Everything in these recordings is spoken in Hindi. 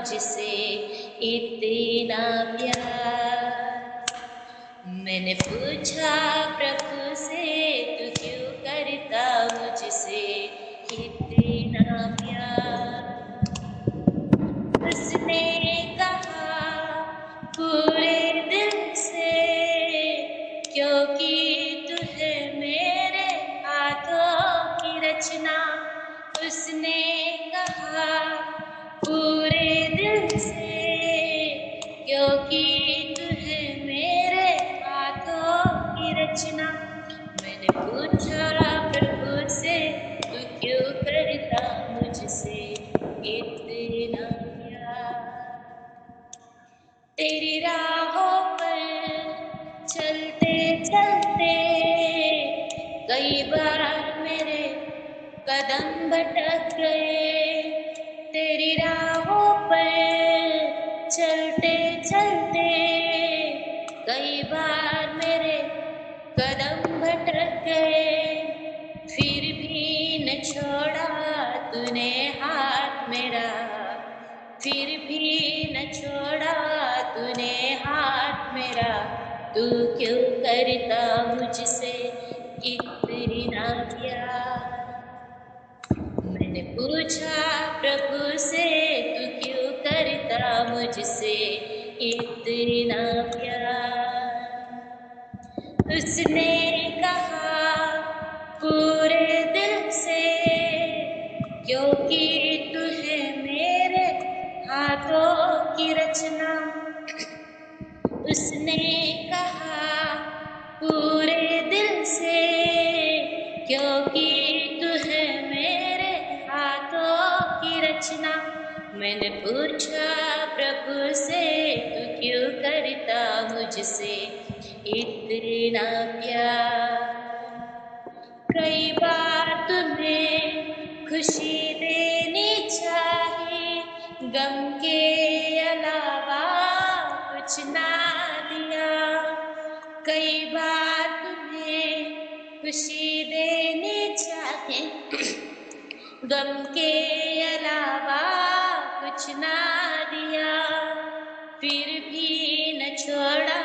मुझसे इतना प्यार। मैंने पूछा प्रभु से तू क्यों करता मुझसे इतना प्यार। उसने कहा पूरे दिल से, क्योंकि तू है मेरे हाथों की रचना। उसने कहा पूरे दिल से, क्योंकि तू है मेरे हाथों की रचना। मैंने पूछा प्रभु से तू क्यों करता मुझसे इतना प्यार। तेरी राहों पर चलते चलते कई बार मेरे कदम भटक गए। तेरी राहों पर चलते चलते कई बार मेरे कदम भटक गए। फिर भी न छोड़ा तूने हाथ मेरा, फिर भी न छोड़ा तूने हाथ मेरा। तू क्यों करता मुझसे इतना प्यार। मैंने पूछा प्रभु से तू क्यों करता मुझसे इतना प्यार। उसने कहा पूरे दिल से, क्योंकि तू है मेरे हाथों की रचना। उसने कहा पूरे दिल से, क्योंकि तू है मेरे हाथों की रचना। मैंने पूछा प्रभु से तू क्यों करता मुझसे इतना प्यार। कई बार तुम्हें खुशी देनी चाहिए, गम के अलावा कुछ ना दिया। कई बार तुम्हें खुशी देनी चाहिए, गम के अलावा कुछ ना दिया। फिर भी न छोड़ा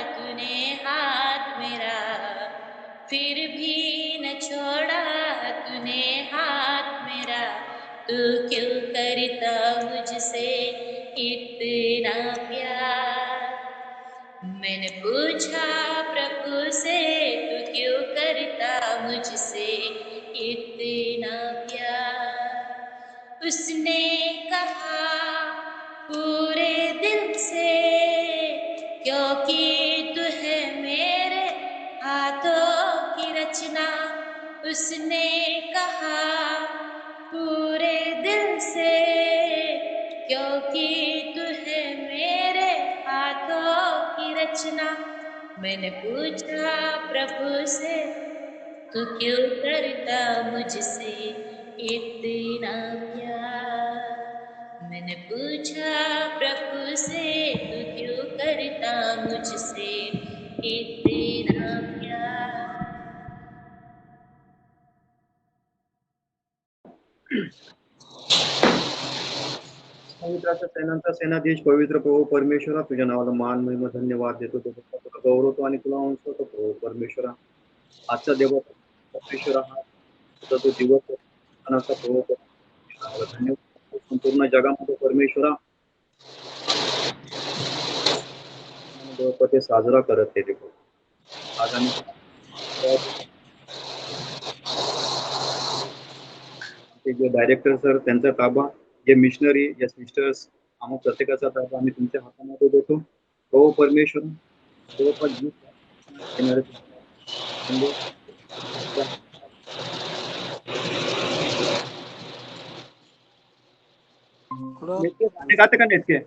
तूने हाथ मेरा, फिर भी न छोड़ा तूने हाथ मेरा। तू क्यों करता मुझसे इतना प्यार। मैंने पूछा प्रभु से तू क्यों करता मुझसे इतना प्यार। उसने कहा पूरे दिल से, क्योंकि तू है मेरे हाथों की रचना। उसने कहा पूरे दिल से, क्योंकि तू है मेरे हाथों की रचना। मैंने पूछा प्रभु से तू क्यों करता मुझसे इतना प्यार। मैंने पूछा प्रभु से तू क्यों करता मुझसे इतना प्यार। समुद्राच्या सेनांचा सेनाधीश पवित्र प्रभू परमेश्वरा, तुझ्या नावाला मान महिमा धन्यवाद देतो. तुला गौरवतो आणि तुला उंचवतो प्रभू परमेश्वरा. आजचा देव परमेश्वरा हा तुझा तो दिवस सणाचा प्रभू परमेश्वरा धन्यवाद. संपूर्ण जगामध्ये परमेश्वरा देवपते साजरा करत ते आज आम्ही जे डायरेक्टर सर त्यांचा ताबा, जे मिशनरी या सिस्टर्स आम्हा प्रत्येकाचा ताबा आम्ही तुमच्या हातामध्ये देतो. हो परमेश्वर जवळपास येणारे नेटके गाणे गाते का नेटके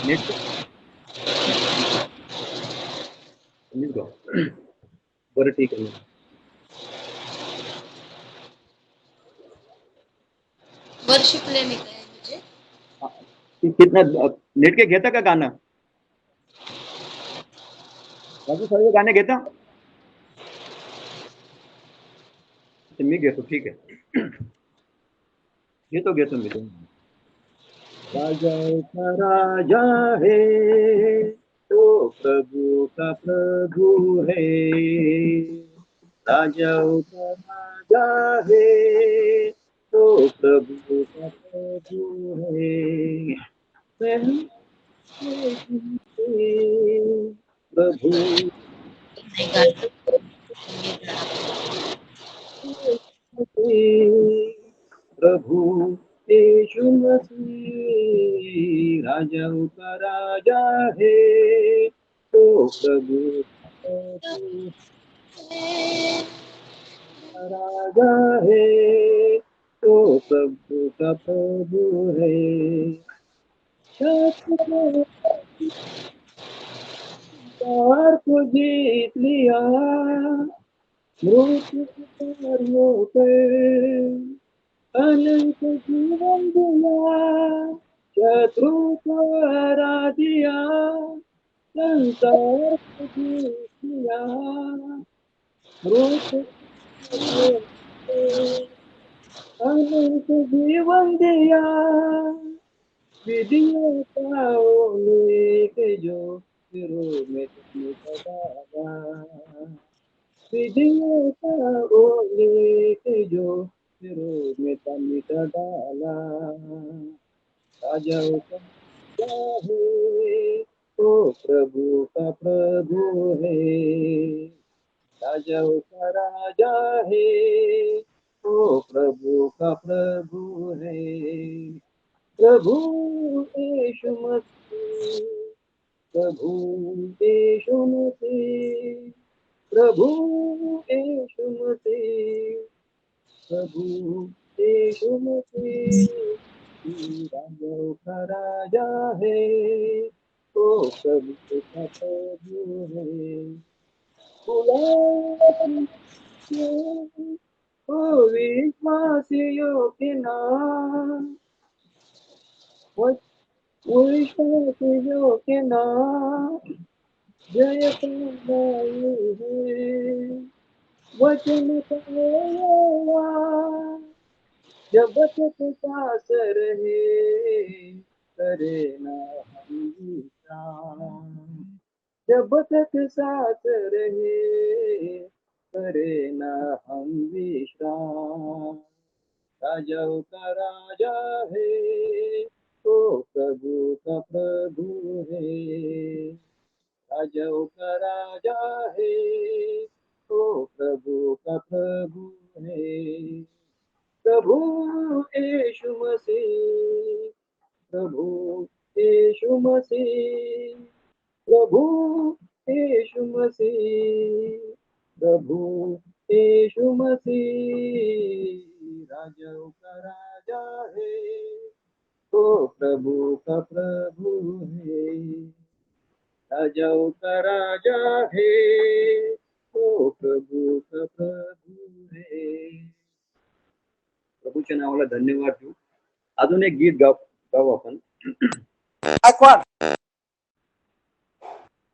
नेटके बरं ठीक आहे. वर्शिप लेने का है मुझे। कितना नेटके घेता का गाणं? बाकी सर्व गाणे घेता? मी घेतो, ठीक आहे. घेतो मी तो. राजाओं का राजा है, तो प्रभु का प्रभु है, राजाओं का राजा है, तो प्रभु का प्रभु है। प्रभु प्रभु यीशु मसीह राजाओं का राजा है, तो प्रभु का राजा है, तो प्रभु का प्रभु है। संसार को जीत लिया, मृत्यु पर अनंत जीवन दिया, शत्रु को हरा दिया, संसार को जीत लिया, मृत्यु अनंत जीवन दिया, विधियों का लेके जो सिरों में तुमने डाला, विधियों का लेके जो सिरों में तुमने डाला, राजाओं का राजा है, तो प्रभु का प्रभु है, राजाओं का राजा है, तो प्रभु का प्रभु है। प्रभु यीशु मसीह, प्रभु यीशु मसीह, प्रभु यीशु मसीह, प्रभु यीशु मसीह, राजाओं का राजा है, तो प्रभु का प्रभु है। बुलाओ ओ विश्वासियों के नाम, विश्वासियों के नाम, जय पाए है वचन का, जब तक सांस रहे करे ना हम विश्राम, जब तक सांस रहे करे ना हम विश्राम, राजाओं का राजा है, तो प्रभु का प्रभु है, राजाओं का राजा है, तो प्रभु का प्रभु है। प्रभु यीशु मसीह, प्रभु यीशु मसीह, प्रभु यीशु मसीह, प्रभु यीशु मसीह, राजाओं का राजा है, तो प्रभु का प्रभु है, राजाओं का राजा है, तो प्रभु का प्रभू है। प्रभूच्या नावाला धन्यवाद देऊ. अजून एक गीत गाऊ आपण.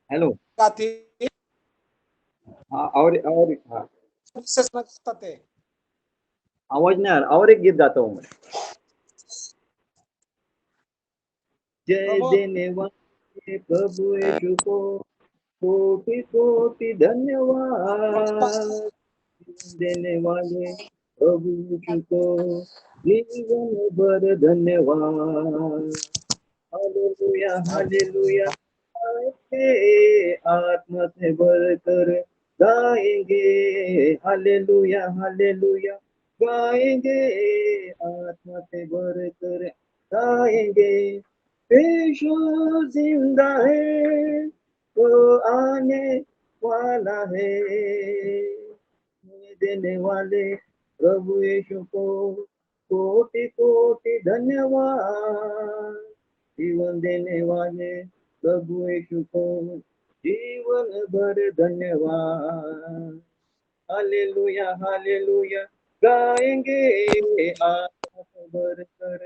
हेलो हाँ, और हाँ आवाज नहीं आ रहा, और एक गीत गाता हूँ मैं. जय देने वाले प्रभु यीशु को कोटि कोटि धन्यवाद, देने वाले प्रभु यीशु को जीवन भर धन्यवाद. हालेलुया हालेलुया गाएंगे, आत्मा से भरकर गाएंगे, हालेलुया हालेलुया गाएंगे, आत्मा से भरकर गाएंगे. यीशु जिंदा है, तो आने वाला है, देने वाले प्रभु यीशु को कोटि कोटि धन्यवाद, जीवन देने वाले प्रभु यीशु को जीवन भर धन्यवाद. हालेलुया हालेलुया गाएंगे, आत्मा से भर कर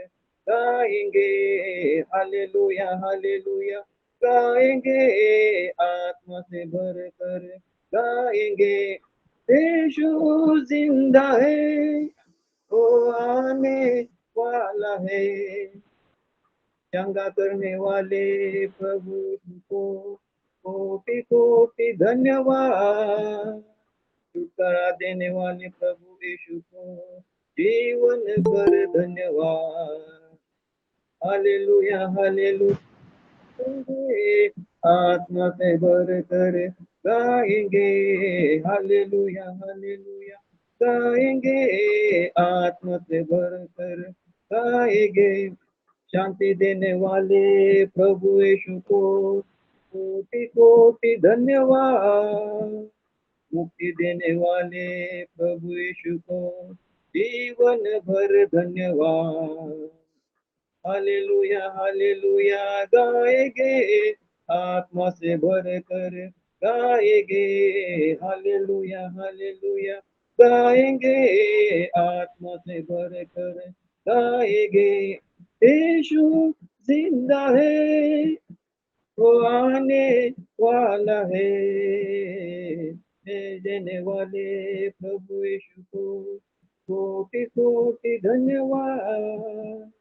गाएंगे, हालेलुया हालेलुया गाएंगे, आत्मा से भर कर गाएंगे. यीशु जिंदा है, वो आने वाला है, चंगा करने वाले प्रभु को कोटि कोटि धन्यवाद। छुटकारा देने वाले प्रभु यीशु को जीवन भर धन्यवाद। हालेलुया हालेलुया आत्मा से भर कर गाएंगे, हालेलुया हालेलुया गाएंगे, आत्मा से भर कर गाएंगे। शांति देने वाले प्रभु यीशु को कोटि कोटि धन्यवाद। मुक्ति देने वाले प्रभु यीशु को जीवन भर धन्यवाद। हालेलुया गाएंगे, आत्मा से भर कर गाएंगे, हालेलुया हालेलुया गाएंगे, आत्मा से भर कर गाएंगे। यीशु जिंदा है, वो आने वाला है, देने वाले प्रभु यीशु को कोटि कोटि धन्यवाद।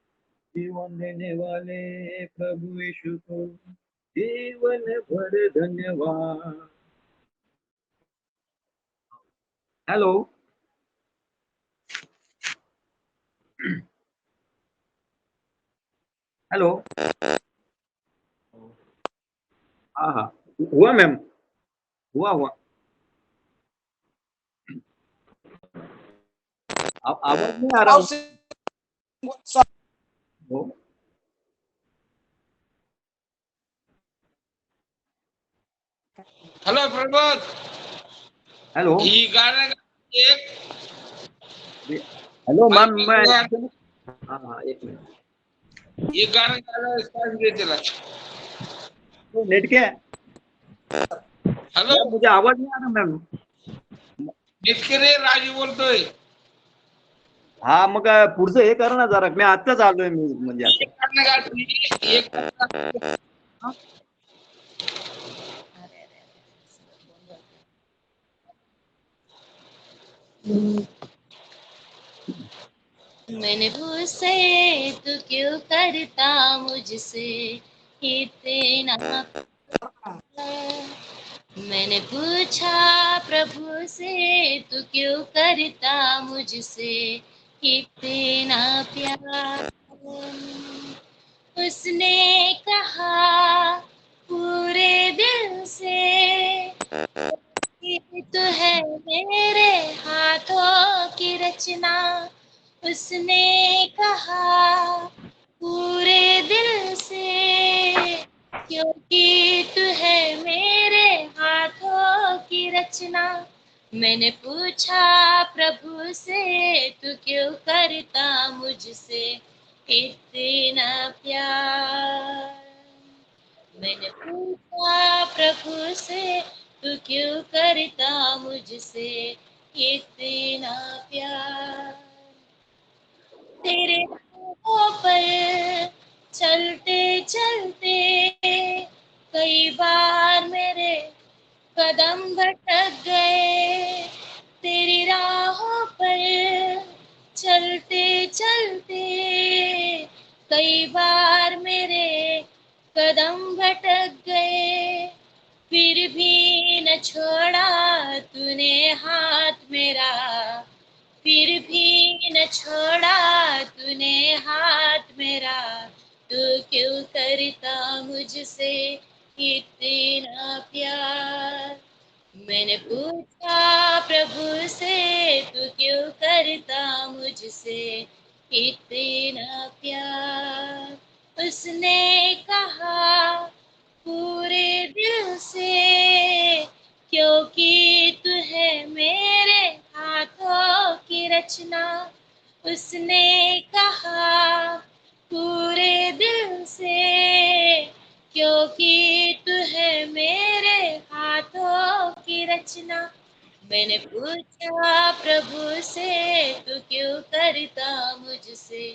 जीवन देने वाले प्रभु यीशु को जीवन भर धन्यवाद। हेलो हेलो, हाँ हाँ हुआ मैम, हुआ हुआ। अब आवाज नहीं आ रहा हो। हेलो प्रबोध, हेलो ये गाना एक हेलो मैम, मैं भगवान हाँ हाँ एक मिनट, ये गाना गाना स्टार्ट दे चला। तो नेट क्या है हॅलो मैम, मुझे आवाज नहीं आ रहा मैम। नेटकरे राजू बोलतोय. हा मग पुढचं हे करा ना जरा, मी आत्ताच आलोय मी म्हणजे आता. एक गाणं गा तुम्ही, एक गाणं. मैंने पूछे तू क्यों करता मुझसे इतना प्यार? मैंने पूछा प्रभु से तू क्यों करता मुझसे इतना प्यार? उसने कहा पूरे दिल से ये तो है मेरे हाथों की रचना। उसने कहा पूरे दिल से क्योंकि तू है मेरे हाथों की रचना। मैंने पूछा प्रभु से तू क्यों करता मुझसे इतना प्यार? मैंने पूछा प्रभु से तू क्यों करता मुझसे इतना प्यार? तेरे राहों पर चलते चलते कई बार मेरे कदम भटक गए। तेरी राहों पर चलते चलते कई बार मेरे कदम भटक गए। फिर भी न छोड़ा तूने हाथ मेरा, फिर भी न छोड़ा तूने हाथ मेरा। तू क्यों करता मुझसे इतना प्यार? मैंने पूछा प्रभु से तू क्यों करता मुझसे इतना प्यार? उसने कहा पूरे दिल से क्योंकि तू है मेरे हाथों की रचना। उसने कहा पूरे दिल से क्योंकि तू है मेरे हाथों की रचना। मैंने पूछा प्रभु से तू क्यों करता मुझसे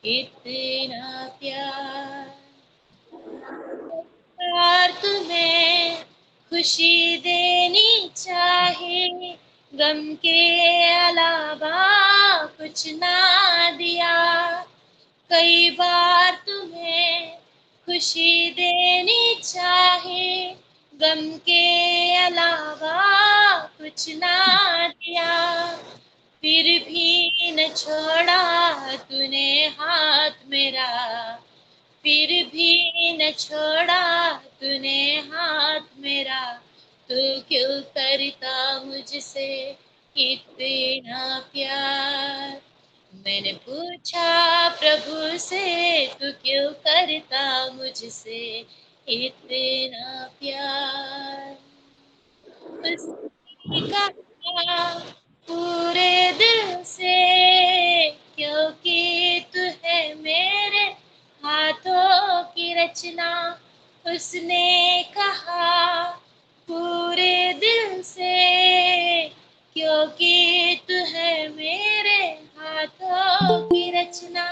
इतना प्यार? प्यार तुम्हें खुशी देनी चाहे, गम के अलावा कुछ ना दिया। कई बार तुम्हें खुशी देनी चाहे, गम के अलावा कुछ ना दिया। फिर भी न छोड़ा तूने हाथ मेरा, फिर भी न छोड़ा तूने हाथ मेरा। तू क्यों करता मुझसे इतना प्यार। मैंने पूछा प्रभु से, तू क्यों करता मुझसे इतना प्यार। उसने कहा पूरे दिल से, क्योंकि तू है मेरे हाथों की रचना। उसने कहा पूरे दिल से, क्योंकि तू है मेरे हाथों की रचना।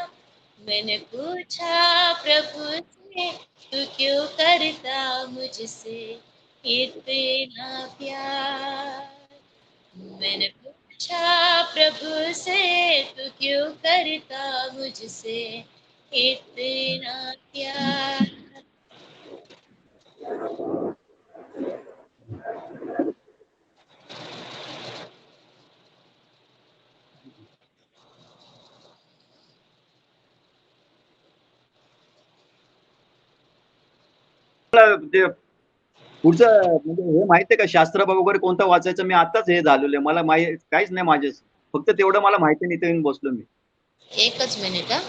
मैंने पूछा प्रभु से, तू क्यों करता मुझसे इतना प्यार। मैंने पूछा प्रभु से, तू क्यों करता मुझसे इतना प्यार। मला ते पुढचं म्हणजे हे माहितीये का, शास्त्र वगैरे कोणतं वाचायचं? मी आताच हे झालेलं आहे, मला काहीच नाही माझे, फक्त तेवढं मला माहिती नाही, इथे येऊन बसलो मी. एकच मिनिट हा.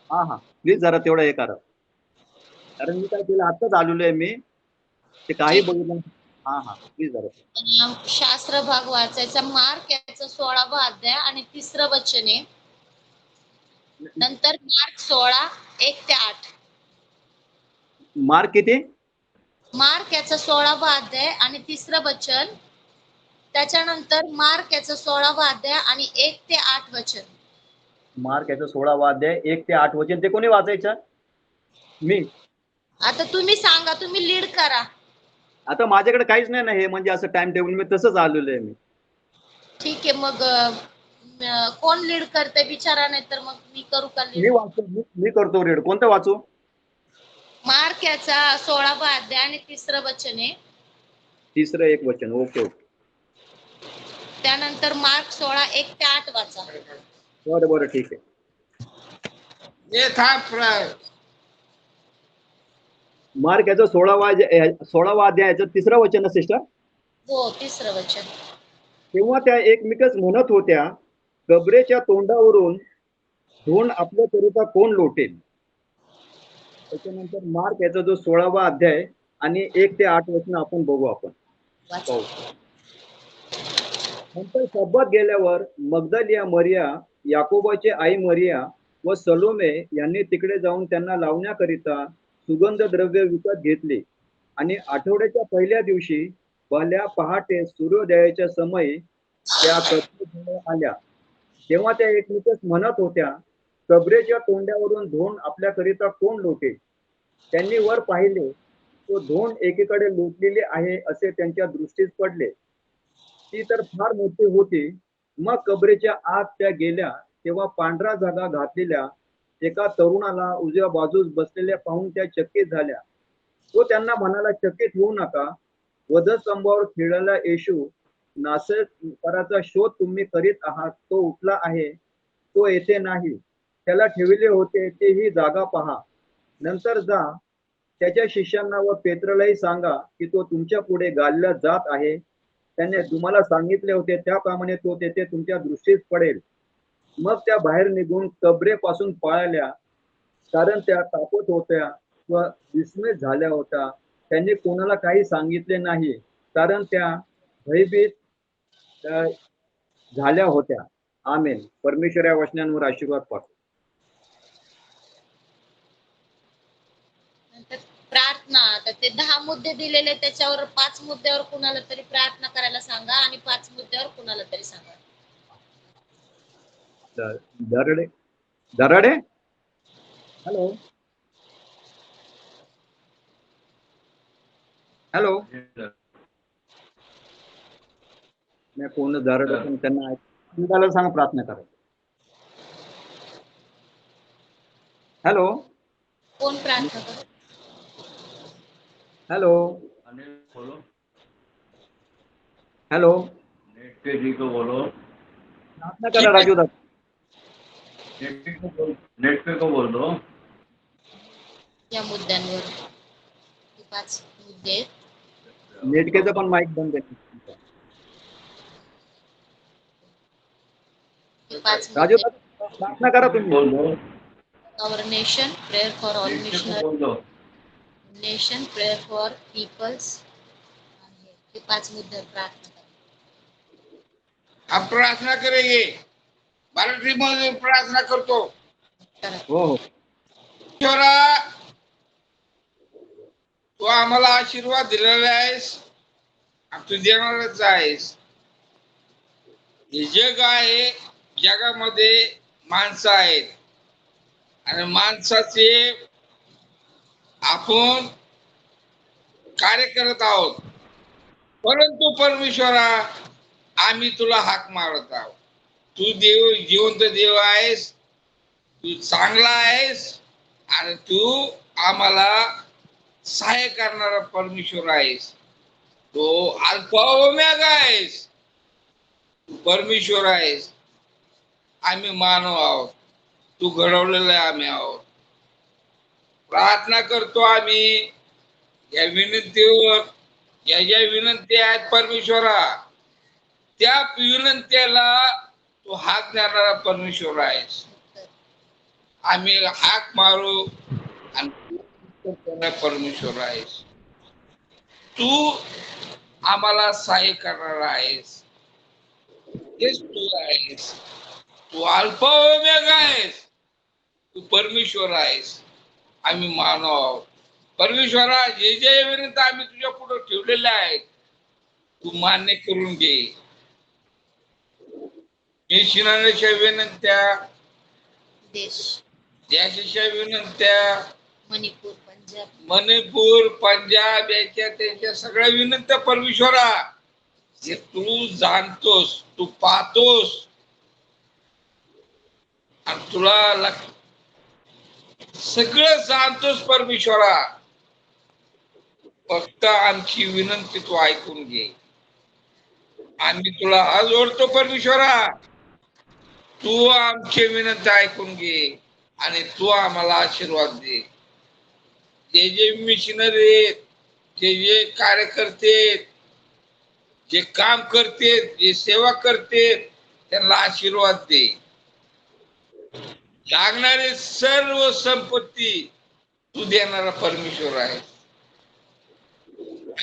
हा हा, प्लीज जरा तेवढं हे करा, कारण मी काय केलं, आताच आलेलो आहे मी, ते काही ठीक. बघितलं. हा हा, प्लीज जरा. शास्त्र भाग वाचायचा, मार्क याचा 16वा अध्याय आणि 3रं वचन आहे. नंतर मार्क 16 1 ते 8. मार्क किती? मार्क याचा 16वा अध्याय आणि 3रं वचन. त्याच्यानंतर मार्क याचा 16वा अध्याय आणि 1 ते 8 वचन. मार्क याचा 16वा अध्याय 1 ते 8 वचन. ते कोणी वाचायचं? मी. आता तुम्ही सांगा, तुम्ही लीड करा. आता माझ्याकडे काहीच नाही ना, हे म्हणजे असं टाइम टेबल, मी तसंच आलेलो आहे मी. ठीक आहे, मग कोण लीड करते विचारा, नाही तर मग मी करू का मी लीड? वाचतो, मी करतो रीड. कोणतं वाचू? मार्क याचा 16वा अध्याय आणि 3रं वचन आहे. 3रं एक वचन. Okay okay. त्यानंतर मार्क 16 1 ते 8 वाचा. बरं बरं, ठीक आहे. हे थांब मार्क याचा 16वा अध्यायाचं 3रं वचन, सिस्टर. हो, 3रं वचन. तेव्हा त्या एकमेकच म्हणत होत्या, कबरेच्या तोंडावरून धून आपल्याकरिता कोण लोटेल. त्याच्यानंतर मार्क याचा जो 16वा अध्याय आणि 1 ते 8 वचन आपण बघू. आपण वाचा. पाहू. नंतर सब्बात गेल्यावर मगदलिया मरिया, याकोबाची आई मरिया व सलोमे यांनी तिकडे जाऊन त्यांना लावण्याकरिता सुगंध द्रव्य विकत घेतले. आणि आठवड्याच्या पहिल्या दिवशी भल्या पहाटे सूर्योदयाच्या समयी त्या कबरेजवळ आल्या. तेव्हा त्या एकमेकच म्हणत होत्या, कबरेच्या तोंडावरून धोंड आपल्याकरिता कोण लोटेल. त्यांनी वर पाहिले, तो धोंड एकीकडे लोटलेले आहे असे त्यांच्या दृष्टीस पडले. ती तर फार मोठी होती. मग कबरेच्या आत त्या गेल्या, तेव्हा पांढरा धागा घातलेल्या एका तरुणाला उजव्या बाजूस बसलेल्या पाहून त्या चकित झाल्या. तो त्यांना म्हणाला, चकित होऊ नका. वधस्तंभावर खिळलेला येशू नासरेतकराचा शोध तुम्ही करीत आहात. तो उठला आहे, तो येथे नाही. त्याला ठेवले होते ते ही जागा पहा. नंतर जा, त्याच्या शिष्यांना व पेत्रलाही सांगा की तो तुमच्या पुढे गालिला जात आहे. त्याने तुम्हाला सांगितले होते त्याप्रमाणे तो तेथे तुमच्या दृष्टीस पडेल. मग त्या बाहेर निघून कबरेपासून पळाल्या, कारण त्या तापत होत्या व विस्मित झाल्या होत्या. त्यांनी कोणाला काही सांगितले नाही, कारण त्या भयभीत झाल्या होत्या. आमेन. परमेश्वर या वचनांवर आशीर्वाद पाठवो. प्रार्थना. तर ते 10 मुद्दे दिलेले, त्याच्यावर 5 मुद्द्यावर कुणाला तरी प्रार्थना करायला सांगा आणि 5 मुद्द्यावर कुणाला तरी सांगा. Darade Darade, hello hello. मैं कोण दारड असून त्यांना ऐकायला सांग, प्रार्थना करा. हॅलो कोण प्रार्थना करत? हॅलो अनिल बोलो. हॅलो नेट पे जी को बोलो. प्रार्थना करा राजू दादा. नेट पे को बोल दो. या मुद्द्यांवर हे 5 मुद्दे आहेत. नेटकेचं पण माईक बंद आहे. हे 5 राजू मुद्दे. दादा प्रार्थना करा तुम्ही. बोल दो. Our nation, prayer for all net पे को missionaries. बोल दो. Nation, prayer for peoples. आणि हे 5 मुद्द्यावर प्रार्थना करा. हम प्रार्थना करेंगे. मराठी मध्ये प्रार्थना करतो. करा. हो हो ईश्वरा, तू आम्हाला आशीर्वाद दिलेला आहेस आणि तू देणारच आहेस. हे जग आहे, जगामध्ये माणसं आहेत आणि माणसाचे आपण कार्य करत आहोत. परंतु परमेश्वरा, आम्ही तुला हाक मारत आहोत. तू देव, जिवंत देव आहेस, तू चांगला आहेस आणि तू आम्हाला सहाय्य करणारा परमेश्वर आहेस. तो अल्फा ओमेगा आहेस, तू परमेश्वर आहेस. आम्ही मानव आहोत, तू घडवलेला आम्ही आहोत. प्रार्थना करतो आम्ही या विनंतीवर, या ज्या विनंती आहेत परमेश्वरा, त्या विनंत्याला तू हाक देणारा परमेश्वर आहेस. आम्ही हाक मारू आणि तू परमेश्वर आहेस. तू आम्हाला सहाय्य करणार आहेस. हेच तू आहेस. तू अल्फा ओमेगा आहेस, तू परमेश्वर आहेस. आम्ही मानव आहोत. परमेश्वरा, जे जे विनंती आम्ही तुझ्या पुढे ठेवलेल्या आहेत, तू मान्य करून घे. मिशनरीच्या विनंत्या, देश, देशाच्या विनंत्या, मणिपूर, पंजाब, मणिपूर, पंजाब याच्या त्यांच्या सगळ्या विनंत्या परमेश्वरा, जे तू जाणतोस, तू पाहतोस आणि तुला सगळं जाणतोस परमेश्वरा. फक्त आमची विनंती तू ऐकून घे. आम्ही तुला हात जोडतो परमेश्वरा, तू आमची विनंती ऐकून घे आणि तू आम्हाला आशीर्वाद दे. जे जे मिशनरी आहेत, जे जे कार्यकर्ते, जे काम करते, जे सेवा करते, त्यांना आशीर्वाद दे. लागणारी सर्व संपत्ती तू देणारा परमेश्वर आहे.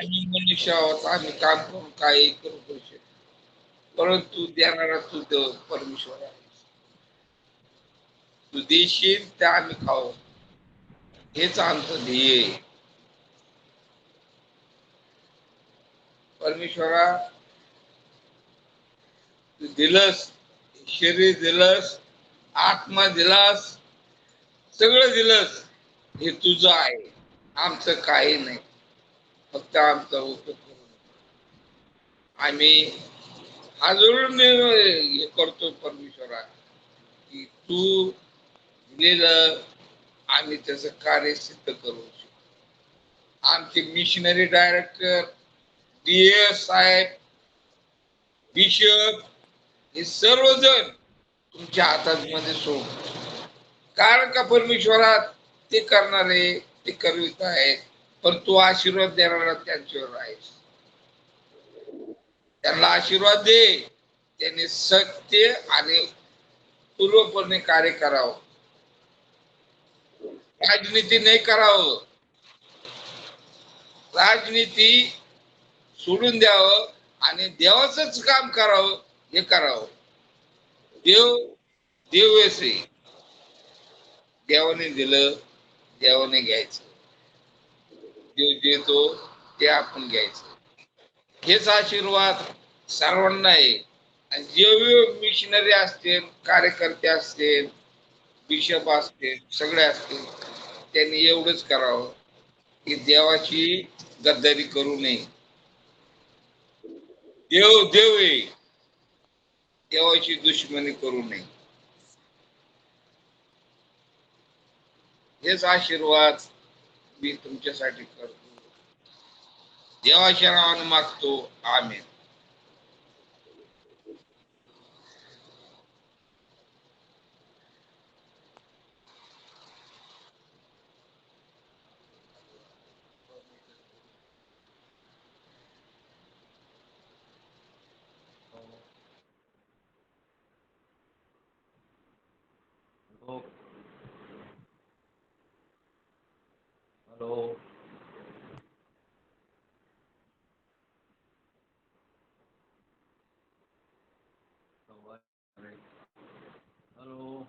आम्ही मनुष्य आहोत, आम्ही काम करून काही करू शकतो, परंतु देणारा तू देव परमेश्वर आहे. तू देशील ते आम्ही खाऊ, हेच आमचं ध्येय आहे. परमेश्वरा, तू दिलंस, शरीर दिलंस, आत्मा दिलास, सगळं दिलंस. हे तुझं आहे, आमचं काही नाही. फक्त आमचा उपयोग करू. आम्ही हा जोडून हे करतो परमेश्वरा, की तू दिलेलं आम्ही त्याचं कार्य सिद्ध करू. आमचे मिशनरी डायरेक्टर, DS साहेब, बिशप, हे सर्वजण तुमच्या हातामध्ये सोड. कारण का परमेश्वरात ते करणारे, ते करवित आहेत, पण तू आशीर्वाद देणारा त्यांच्यावर आहेस. त्यांना आशीर्वाद दे. त्यांनी सत्य आणि पूर्वपणे कार्य करावं. राजनीती नाही करावं. राजनीती सोडून द्यावं आणि देवाचंच काम करावं, हे करावं. देव असे, देवाने दिलं, देवाने घ्यायचं. देव देतो ते आपण घ्यायचं. हेच आशीर्वाद सर्वांना आहे. आणि जे मिशनरी असतील, कार्यकर्ते असतील, बिशप असतील, सगळे असतील, त्यांनी एवढंच करावं की देवाची गद्दारी करू नये. देव आहे, देवाची दुश्मनी करू नये. हेच आशीर्वाद मी तुमच्यासाठी करतो. देवाच्या नावाने मागतो. Amen. Hello. Hello.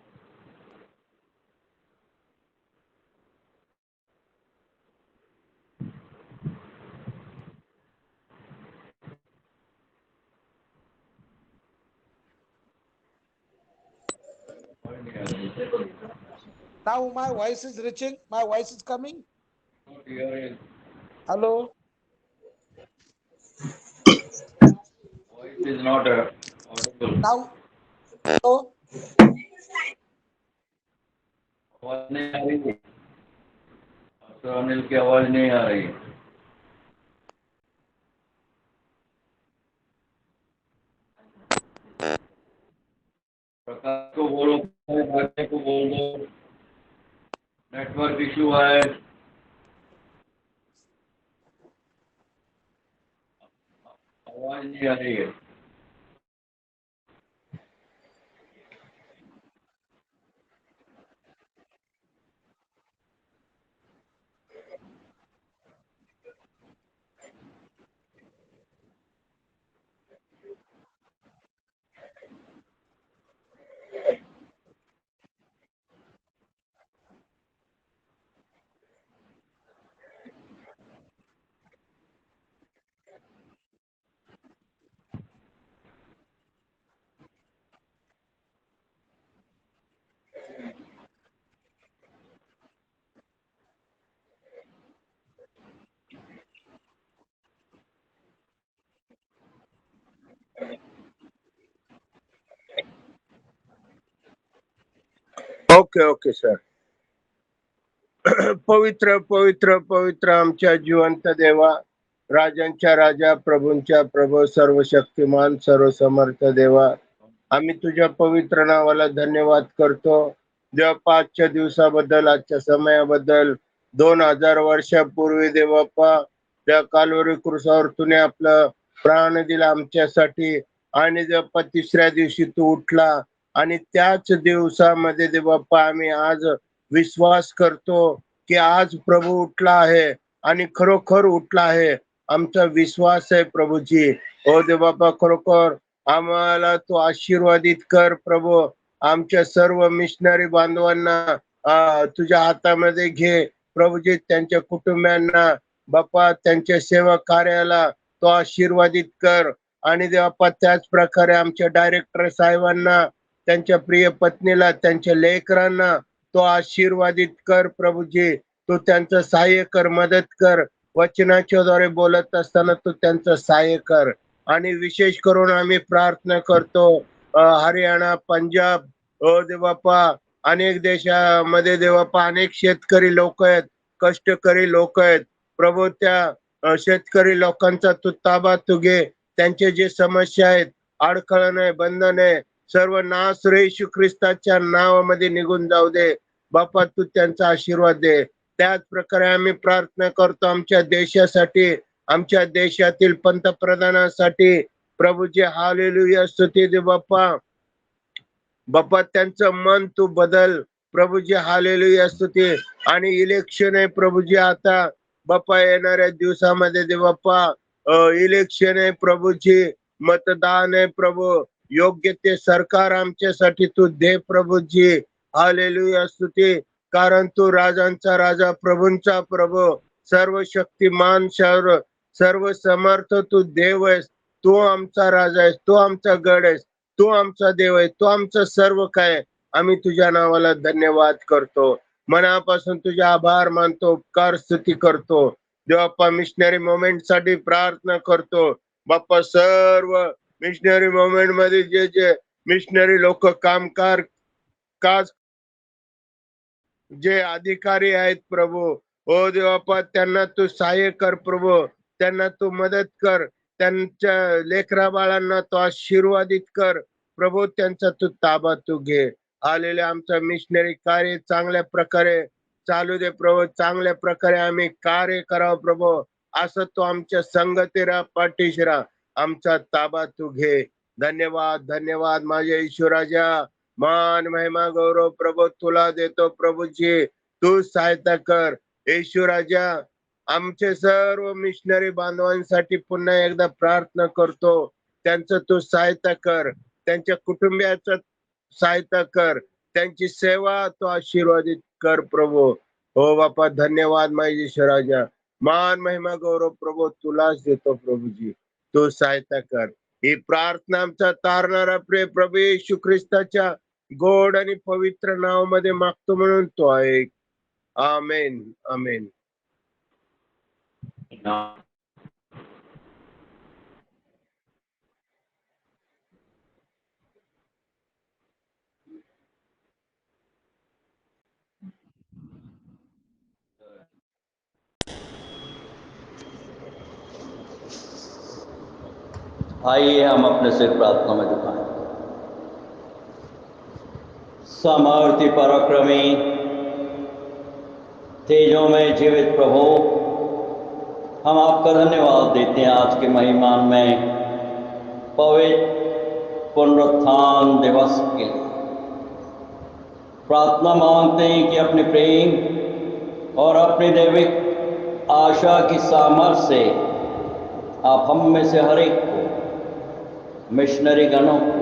Now my voice is reaching. My voice is coming. Not hearing. Hello. Voice is not audible. Now. Hello. आवाज नहीं आ रही है. डॉक्टर अनिल की आवाज नहीं आ रही है. प्रकाश को बोलो, भाग्य को बोल दो. नेटवर्क इशू है. आवाज नहीं आ रही है. Okay okay sir. पवित्र पवित्र पवित्र आमच्या जिवंत देवा, राजांच्या राजा, प्रभूंच्या प्रभू, सर्व शक्तिमान, सर्व समर्थ देवा, आम्ही तुझ्या पवित्र नावाला धन्यवाद करतो. देवाप्पा, आजच्या दिवसाबद्दल, आजच्या समयाबद्दल. 2000 वर्षापूर्वी देवाप्पा त्या कालवरी क्रुसावर तुने आपलं प्राण दिला आमच्यासाठी, आणि देवाप्पा तिसऱ्या दिवशी तू उठला, आणि त्याच दिवसामध्ये देवाप्पा आम्ही आज विश्वास करतो की आज प्रभू उठला आहे, आणि खरोखर उठला आहे. आमचा विश्वास आहे प्रभूजी. हो देवबापा, खरोखर आम्हाला तो आशीर्वादित कर प्रभू. आमच्या सर्व मिशनरी बांधवांना तुझ्या हातामध्ये घे प्रभूजी. त्यांच्या कुटुंबियांना बापा, त्यांच्या सेवा कार्याला तो आशीर्वादित कर. आणि देवबापा त्याच प्रकारे आमच्या डायरेक्टर साहेबांना, त्यांच्या प्रिय पत्नीला, त्यांच्या लेकरांना तो आशीर्वादित कर प्रभूजी. तू त्यांचं सहाय्य कर, मदत कर. वचनाच्या द्वारे बोलत असताना तू त्यांचं सहाय्य कर. आणि विशेष करून आम्ही प्रार्थना करतो हरियाणा, पंजाब, देवाप्पा, अनेक देशामध्ये देवाप्पा अनेक शेतकरी लोक आहेत, कष्टकरी लोक आहेत प्रभू. त्या शेतकरी लोकांचा तू ताबा तू घे. त्यांचे जे समस्या आहेत, अडखळण आहे, बंधन आहे, सर्व नाश येशू ख्रिस्ताच्या नावामध्ये निघून जाऊ दे बापा. तू त्यांचा आशीर्वाद दे. त्याच प्रकारे आम्ही प्रार्थना करतो आमच्या देशासाठी, आमच्या देशातील पंतप्रधानासाठी प्रभूजी. हालेलुया, स्तुती दे बाप्पा. बाप्पा त्यांचं मन तू बदल प्रभूजी. हालेलुया, स्तुती. आणि इलेक्शन आहे प्रभूजी आता बाप्पा, येणाऱ्या दिवसामध्ये दे बाप्पा. इलेक्शन आहे प्रभूजी, मतदान आहे प्रभू. योग्य ते सरकार आमच्यासाठी तू दे प्रभूजी. हालेलुया, स्तुती. कारण तू राजांचा राजा, प्रभूंचा प्रभू, सर्व शक्तिमान, सर्व समर्थ तू देव आहेस. तू आमचा राजा आहेस, तू आमचा गड आहेस, तू आमचा देव आहे, तू आमचं सर्व काय. आम्ही तुझ्या नावाला धन्यवाद करतो, मनापासून तुझे आभार मानतो, उपकार स्तुती करतो. देवाप्पा, मिशनरी मोमेंट साठी प्रार्थना करतो बाप्पा. सर्व मिशनरी मोमेंट मध्ये जे जे मिशनरी लोक काज जे अधिकारी आहेत प्रभू, ओ देवापा त्यांना तू सहाय्य कर प्रभू, त्यांना तू मदत कर, त्यांच्या लेकरा बाळांना तू आशीर्वादित कर प्रभू, त्यांचा तू ताबा तू घे. आलेले आमचा मिशनरी कार्य चांगल्या प्रकारे चालू दे प्रभू, चांगल्या प्रकारे आम्ही कार्य करावं प्रभू, असं तू आमच्या संगती राहा, पाठीशी राहा, आमचा ताबा तू घे. धन्यवाद धन्यवाद माझ्या ईश्वराजा, मान महिमा गौरव प्रभू तुला देतो प्रभूजी, तू सहायता कर ईश्वराजा. आमचे सर्व मिशनरी बांधवांसाठी पुन्हा एकदा प्रार्थना करतो, त्यांचं तू सहायता कर, त्यांच्या कुटुंबियाचं सहायता कर, त्यांची सेवा तो आशीर्वादित कर प्रभू. हो बापा धन्यवाद माझे ईश्वराजा, मान महिमा गौरव प्रभू तुलाच देतो प्रभूजी, तू सहायता कर. ही प्रार्थना आमचा तारणारा प्रिय प्रभू येशू ख्रिस्ताच्या गोड आणि पवित्र नावामध्ये मागतो म्हणून तो ऐक. आमेन आमेन. आइए हम अपने सिर प्रार्थना में झुकाएं। सामर्थ्य पराक्रमी तेजों में जीवित प्रभु, हम आपका धन्यवाद देते हैं आज के महिमान में पवित्र पुनरुत्थान दिवस के लिए। प्रार्थना मांगते हैं कि अपने प्रेम और अपनी दैविक आशा की सामर्थ्य से आप हम में से हर एक को, मिशनरी गणों को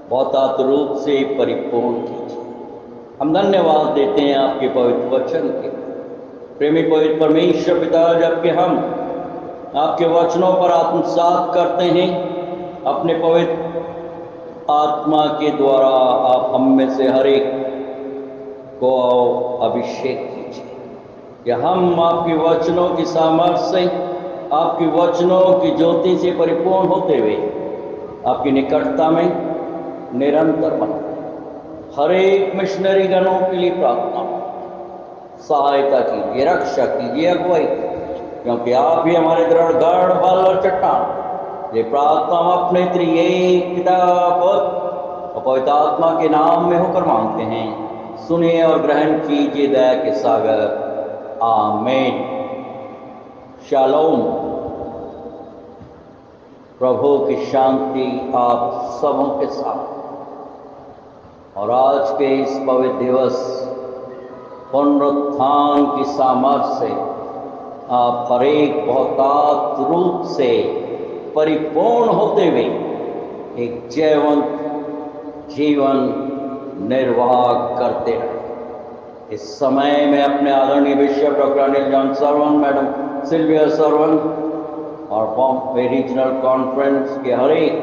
बहुतायत रूप से परिपूर्ण कीजिए। हम धन्यवाद देते हैं आपके पवित्र वचन के। प्रेमी पवित्र परमेश्वर पिता, जबकि हम आपके वचनों पर आत्मसात करते हैं, अपने पवित्र आत्मा के द्वारा आप हम में से हर एक को अभिषेक कीजिए कि हम आपके वचनों की सामर्थ्य से, आपके वचनों की ज्योति से परिपूर्ण होते हुए आपकी निकटता में निरंतर बने। हर एक मिशनरी गणों के लिए प्रार्थना, सहायता कीजिए, रक्षा कीजिए, अगुवाई कीजिए, क्योंकि आप ही हमारे दृढ़ गढ़ बल और चट्टान। ये प्रार्थना हम अपने त्रिएक पिता और पवित्र आत्मा के नाम में होकर मांगते हैं। सुनिए और ग्रहण कीजिए दया के सागर। आमीन। शालोम। प्रभु की शांति आप सबों के साथ। और आज के इस पवित्र दिवस पुनरुत्थान की सामर्थ्य से आप हर एक बहुतायत रूप से परिपूर्ण होते हुए एक जयवंत जीवन निर्वाह करते रहे। इस समय में अपने आदरणीय bishop doctor Anil John Sarwan, madam Sylvia Sarwan और बॉम्बे रीजनल कॉन्फ्रेंस के हर एक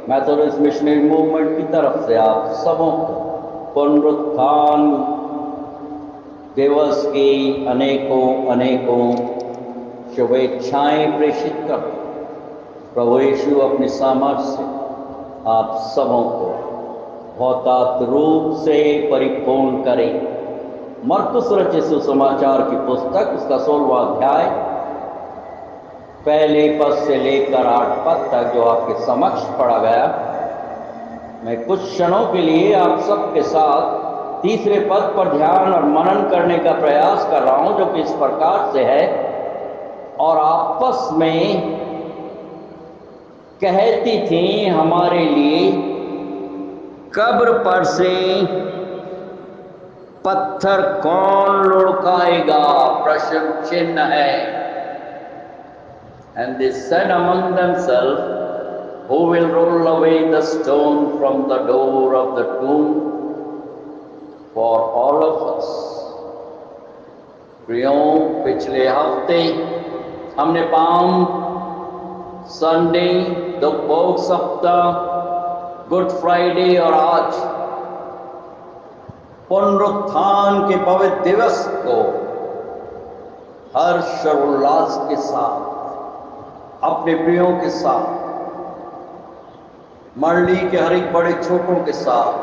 मेथोडिस्ट मिशनरी मूवमेंट की तरफ से आप सबों को पुनरुत्थान दिवस की अनेकों अनेकों शुभेच्छाएं प्रेषित कर। प्रभु यीशु अपनी सामर्थ्य से आप सबों को बहुतायत रूप से परिपूर्ण करे। मरकुस रचित सुसमाचार की पुस्तक, उसका 16वां अध्याय, पहले पद से लेकर 8 पद तक जो आपके समक्ष पढ़ा गया। मैं कुछ क्षणों के लिए आप सबके साथ तीसरे पद पर ध्यान और मनन करने का प्रयास कर रहा हूं, जो कि इस प्रकार से है, और आपस में कहती थी हमारे लिए कब्र पर से पत्थर कौन लुढ़काएगा, प्रश्न चिन्ह है। And they said among themselves, who will roll away the stone from the door of the tomb for all of us? प्रियों, पिछले हफ्ते हमने पाम संडे, दुखभोग सप्ताह, गुड फ्राइडे और आज पुनरुत्थान के पवित्र दिवस को हर्ष और उल्लास के साथ अपने प्रियों के साथ मंडली के हर एक बड़े छोटों के साथ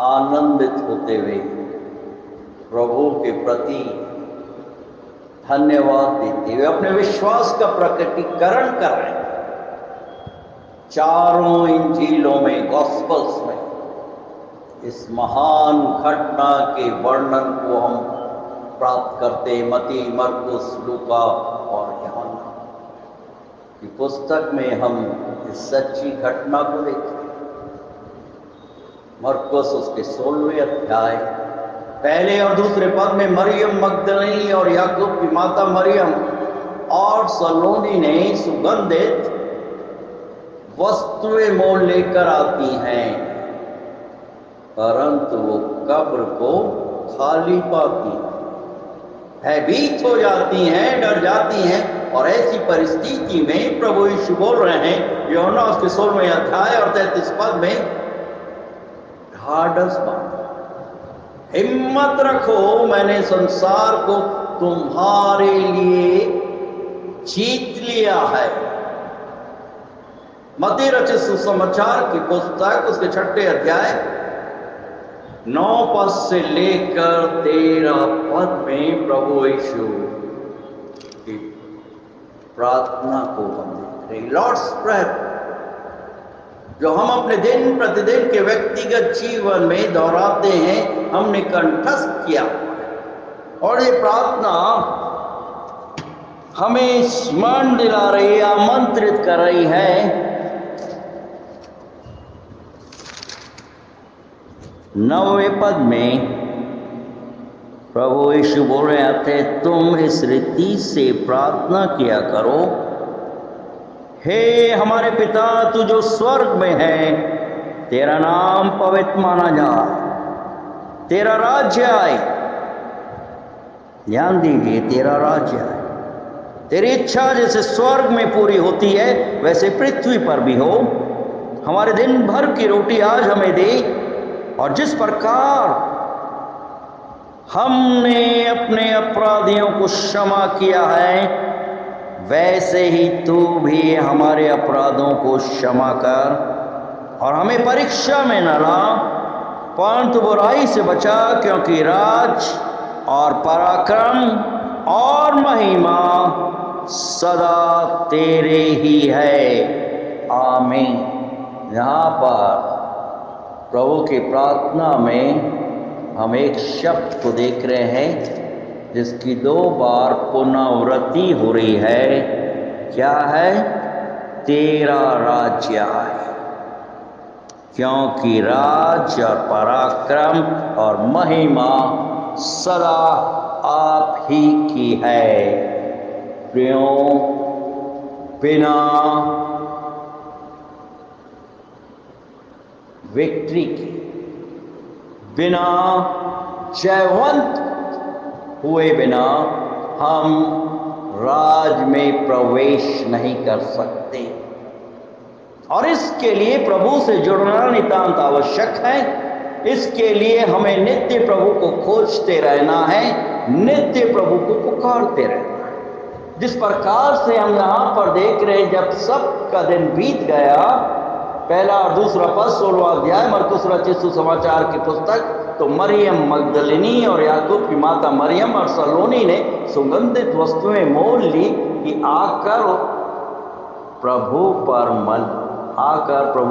आनंदित होते हुए प्रभु के प्रति धन्यवाद देते हुए अपने विश्वास का प्रकटीकरण कर रहे हैं। चारों इंजीलों में, गॉस्पल्स में इस महान घटना के वर्णन को हम प्राप्त करते हैं। मत्ती, मरकुस, लूका और यूहन्ना की पुस्तक में हम इस सच्ची घटना को देखते हैं। मरकुस उसके 16वें अध्याय पहले और दूसरे पद में मरियम मगदलिनी और याकूब की माता मरियम और सलोनी ने सुगंधित वस्तुएं मोल लेकर आती हैं, परंतु वो कब्र को खाली पाती हैं, भयभीत हो जाती हैं, डर जाती हैं। और ऐसी परिस्थिति में प्रभु यीशु बोल रहे हैं यूहन्ना उसके 16वें अध्याय और 33 पद में, ढाढ़स बांधो, हिम्मत रखो, मैंने संसार को तुम्हारे लिए जीत लिया है। मत्ती रचित सुसमाचार की पुस्तक उसके 6ठे अध्याय 9 पद से लेकर 13 पद में प्रभु यीशु की प्रार्थना को हम देख रहे हैं। लॉर्ड्स प्रेयर जो हम अपने दिन प्रतिदिन के व्यक्तिगत जीवन में दोहराते हैं, हमने कंठस्थ किया और ये प्रार्थना हमें स्मरण दिला रही है, आमंत्रित कर रही है 9वें पद में प्रभु यीशु बोल रहे थे, तुम इस रीति से प्रार्थना किया करो, हे हमारे पिता तू जो स्वर्ग में है, तेरा नाम पवित्र माना जाए, तेरा राज्य आए। ध्यान दीजिए, तेरा राज्य आए, तेरी इच्छा जैसे स्वर्ग में पूरी होती है वैसे पृथ्वी पर भी हो। हमारे दिन भर की रोटी आज हमें दे, और जिस प्रकार हमने अपने अपराधियों को क्षमा किया है, वैसे ही तू भी हमारे अपराधों को क्षमा कर, और हमें परीक्षा में न ला, परंतु बुराई से बचा, क्योंकि राज और पराक्रम और महिमा सदा तेरे ही है। आमीन। यहाँ पर प्रभु की प्रार्थना में हम एक शब्द को देख रहे हैं जिसकी 2 बार पुनरावृत्ति हो रही है। क्या है? तेरा राज्य आए, क्योंकि राज और पराक्रम और महिमा सदा आप ही की है। प्रियो, बिना विक्ट्री के, बिना जयवंत हुए बिना हम राज में प्रवेश नहीं कर सकते, और इसके लिए प्रभु से जुड़ना नितांत आवश्यक है। इसके लिए हमें नित्य प्रभु को खोजते रहना है, नित्य प्रभु को पुकारते रहना है। जिस प्रकार से हम यहाँ पर देख रहे हैं, जब सबका दिन बीत गया, पहला और दूसरा पद 16वां अध्याय मरकुस रचित सुसमाचार की पुस्तक, तो मरियम मगदलिनी और याकूब की माता मरियम और सलोनी ने सुगंधित वस्तुएं मोल ली कि आकर प्रभु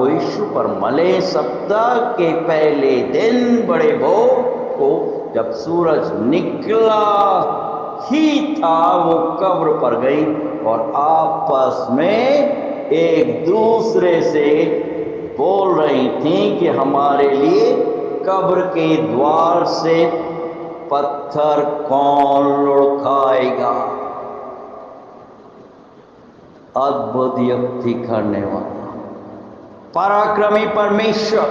यीशु पर मले। सप्ताह के पहले दिन बड़े भोर को जब सूरज निकला ही था, वो कब्र पर गई और आपस में एक दूसरे से बोल रही थी कि हमारे लिए कब्र के द्वार से पत्थर कौन लुढ़काएगा। अद्भुत युक्ति करने वाला पराक्रमी परमेश्वर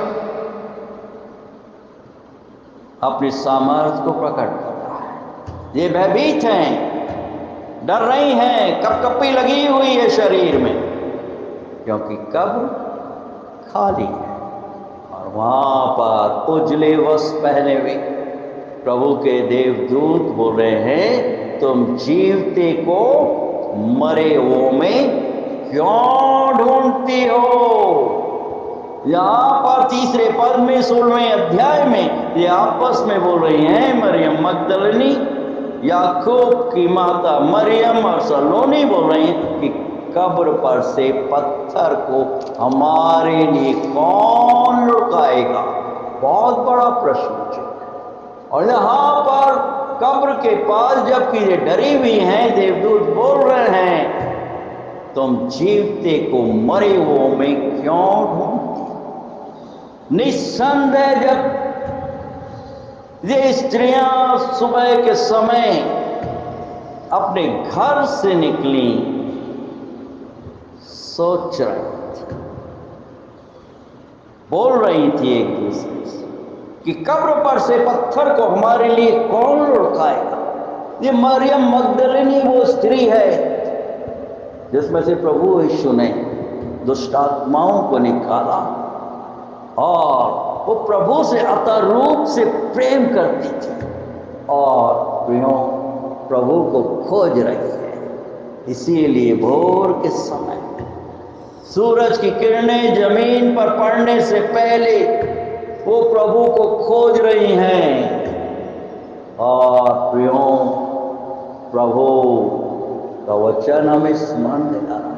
अपनी सामर्थ्य को प्रकट कर रहा है। ये भयभीत हैं, डर रही हैं, कपकपी लगी हुई है शरीर में, क्योंकि कब्र खाली है। और वहां पर उजले वस्त्र पहने हुए प्रभु के देवदूत बोल रहे हैं, तुम जीवते को मरे हुओं में क्यों ढूंढती हो? यहाँ पर तीसरे पद में 16वें अध्याय में ये आपस में बोल रही हैं, मरियम मगदलिनी, याकूब की माता मरियम और सलोनी बोल रही हैं कि कब्र पर से पत्थर को हमारे लिए कौन लुकाएगा? बहुत बड़ा प्रश्न चिन्ह। और यहाँ पर कब्र के पास जबकि ये डरी हुई हैं, देवदूत बोल रहे हैं, तुम जीवते को मरे हुओं में क्यों ढूंढती? निस्संदेह जब ये स्त्रियां सुबह के समय अपने घर से निकली, सोच रही थी, बोल रही थी एक दूसरे से कि कब्र पर से पत्थर को हमारे लिए कौन लुकाएगा? ये मरियम मगदलिनी वो स्त्री है जिसमें से प्रभु यीशु ने दुष्ट आत्माओं को निकाला और वो प्रभु से अतः रूप से प्रेम करती थी और प्रियों प्रभु को खोज रही है। इसीलिए भोर के समय सूरज की किरणें जमीन पर पड़ने से पहले वो प्रभु को खोज रही हैं। और प्रियों प्रभु का वचन हमें स्मरण दिला रहा है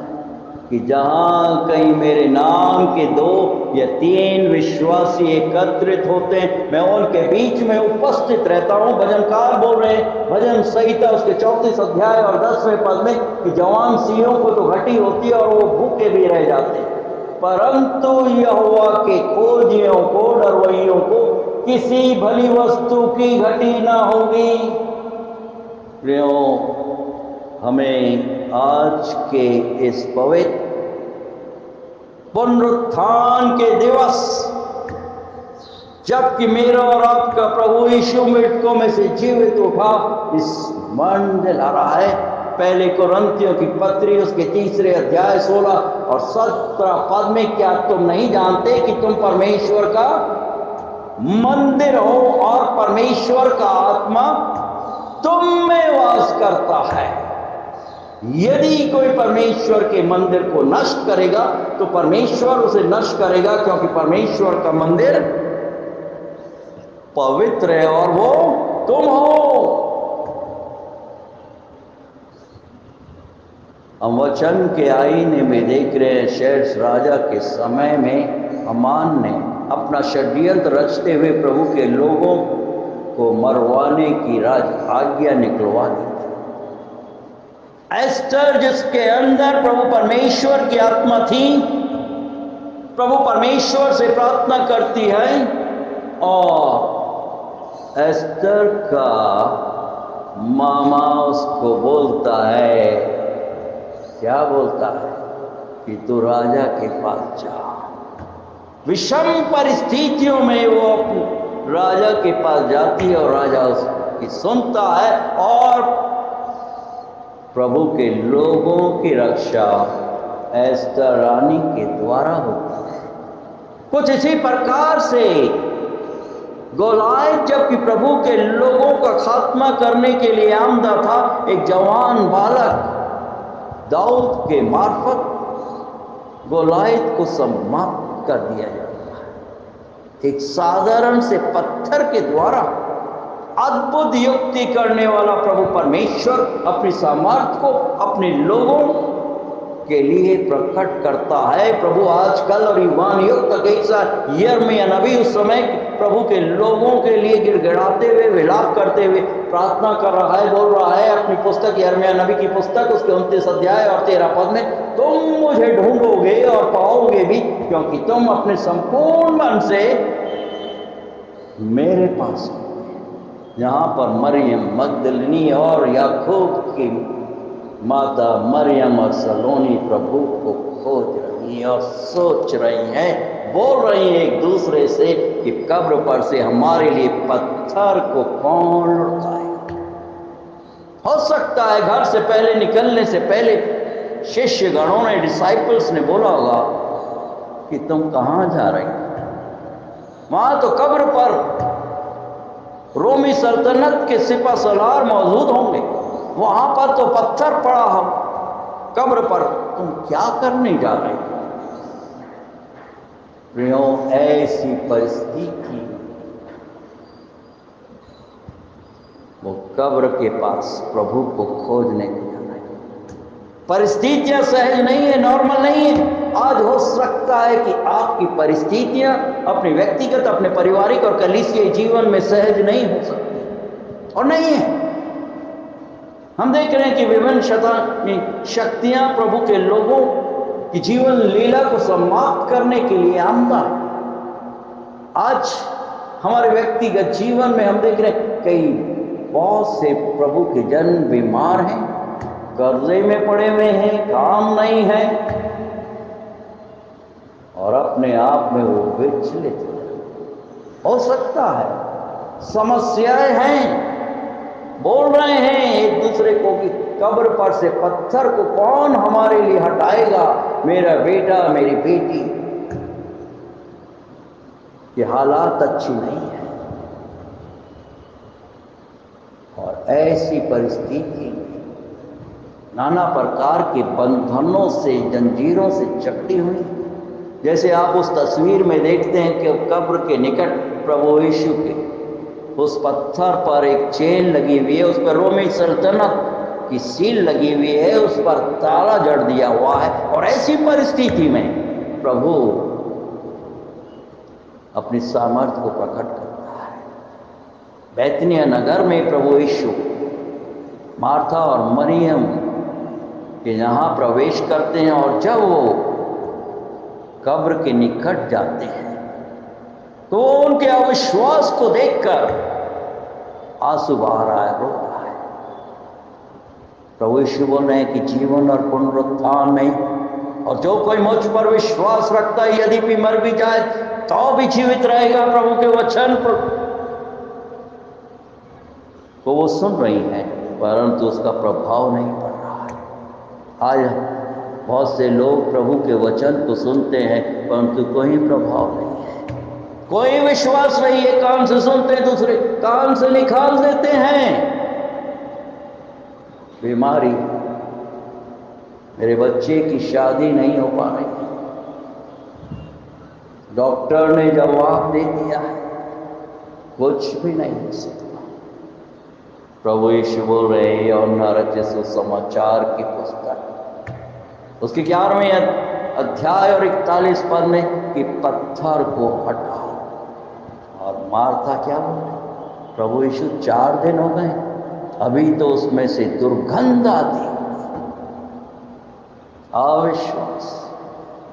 कि जहाँ कहीं मेरे नाम के 2 या 3 विश्वासी एकत्रित होते हैं, मैं उनके बीच में उपस्थित रहता हूँ। भजनकार बोल रहे हैं, भजन संहिता उसके 34 अध्याय और 10वें पद में कि जवान सिंहों को तो घटी होती है और वो भूखे भी रह जाते हैं, परंतु यहोवा के खोजियों को, डरवैयों को किसी भली वस्तु की घटी ना होगी। प्रियों हमें आज के इस पवित्र पुनरुत्थान के दिवस, जबकि मेरा और आपका प्रभु यीशु मृतकों में से जीवित उठा, इस स्मरण दिला रहा है। पहले कुरिन्थियों की पत्री उसके 3 अध्याय 16 और 17 पद में, क्या तुम नहीं जानते कि तुम परमेश्वर का मंदिर हो और परमेश्वर का आत्मा तुम में वास करता है? यदि कोई परमेश्वर के मंदिर को नष्ट करेगा तो परमेश्वर उसे नष्ट करेगा, क्योंकि परमेश्वर का मंदिर पवित्र है और वो तुम हो। हम वचन के आईने में देख रहे हैं, शेष राजा के समय में हामान ने अपना षड्यंत्र रचते हुए प्रभु के लोगों को मरवाने की राज आज्ञा निकलवा दी। एस्टर जिसके अंदर प्रभु परमेश्वर की आत्मा थी, प्रभु परमेश्वर से प्रार्थना करती है और एस्टर का मामा उसको बोलता है, क्या बोलता है कि तू राजा के पास जा। विषम परिस्थितियों में वो राजा के पास जाती है और राजा उसकी सुनता है और प्रभु के लोगों की रक्षा एस्टर रानी के द्वारा होती है। कुछ इसी प्रकार से गोलायत जबकि प्रभु के लोगों का खात्मा करने के लिए आमदा था, एक जवान बालक दाऊद के मार्फत गोलायत को समाप्त कर दिया जाता है। एक साधारण से पत्थर के द्वारा अद्भुत युक्ति करने वाला प्रभु परमेश्वर अपनी सामर्थ को अपने लोगों के लिए प्रकट करता है। प्रभु आजकल और युवान युग तक एक साथ यिर्मयाह नबी उस समय प्रभु के लोगों के लिए गिड़गिड़ाते हुए, विलाप करते हुए प्रार्थना कर रहा है, बोल रहा है अपनी पुस्तक यिर्मयाह नबी की पुस्तक उसके 29 अध्याय और 13 पद में, तुम मुझे ढूंढोगे और पाओगे भी, क्योंकि तुम अपने संपूर्ण मन से मेरे पास हो। यहाँ पर मरियम मगदलिनी और याकूब की माता मरियम और सलोनी प्रभु को खोज रही हैं और सोच रही हैं, बोल रही हैं एक दूसरे से कि कब्र पर से हमारे लिए पत्थर को कौन लुकाएगा। हो सकता है घर से पहले निकलने से पहले शिष्य गणों ने, डिसाइपल्स ने बोला होगा कि तुम कहाँ जा रहे हो? वहां तो कब्र पर रोमी सल्तनत के सिपा सलार मौजूद होंगे, वहां पर तो पत्थर पड़ा हो, कब्र पर तुम क्या करने जा रहे हो? प्रियो, ऐसी परिस्थिति वो कब्र के पास प्रभु को खोजने के जा रहे हैं। परिस्थितियां सहज नहीं है, नॉर्मल नहीं है। आज हो सकता है कि आपकी परिस्थितियां अपने व्यक्तिगत, अपने पारिवारिक और कलीसियाई जीवन में सहज नहीं हो सकती, और नहीं है। हम देख रहे हैं कि विभिन्न शैतानी शक्तियां प्रभु के लोगों की जीवन लीला को समाप्त करने के लिए आमदा है। आज हमारे व्यक्तिगत जीवन में हम देख रहे हैं कई बहुत से प्रभु के जन बीमार हैं, कर्जे में पड़े हुए हैं, काम नहीं है, और अपने आप में वो विचलित हो सकता है। समस्याएं हैं, बोल रहे हैं एक दूसरे को कि कब्र पर से पत्थर को कौन हमारे लिए हटाएगा, मेरा बेटा, मेरी बेटी। ये हालात अच्छी नहीं है, और ऐसी परिस्थिति में नाना प्रकार के बंधनों से, जंजीरों से जकड़ी हुई, जैसे आप उस तस्वीर में देखते हैं कि कब्र के निकट प्रभु यीशु के उस पत्थर पर एक चेन लगी हुई है, उस पर रोमी सल्तनत की सील लगी हुई है, उस पर ताला जड़ दिया हुआ है। और ऐसी परिस्थिति में प्रभु अपनी सामर्थ्य को प्रकट करता है। बैतनिया नगर में प्रभु यीशु मार्था और मरियम के यहाँ प्रवेश करते हैं, और जब वो कब्र के निकट जाते हैं तो उनके अविश्वास को देखकर आंसू बहा रहा है, रो रहा है। प्रभु यीशु बोल रहे हैं कि जीवन और पुनरुत्थान में, और जो कोई मुझ पर विश्वास रखता है यदि भी मर भी जाए तो भी जीवित रहेगा। प्रभु के वचन पर तो वो सुन रही हैं, परंतु उसका प्रभाव नहीं पड़ रहा है। आज बहुत से लोग प्रभु के वचन को सुनते हैं, परंतु कोई प्रभाव नहीं है, कोई विश्वास नहीं है। कान से सुनते हैं, दूसरे कान से निकाल देते हैं। बीमारी, मेरे बच्चे की शादी नहीं हो पा रही, डॉक्टर ने जवाब दे दिया है, कुछ भी नहीं हो सकता। प्रभु यीशु बोल रहे हैं यूहन्ना रचित सुसमाचार की पुस्तक उसके 11वें अध्याय और 41 पद में कि पत्थर को हटाओ। और मार्था क्या बोले? प्रभु यीशु 4 दिन हो गए, अभी तो उसमें से दुर्गंध आती। अविश्वास।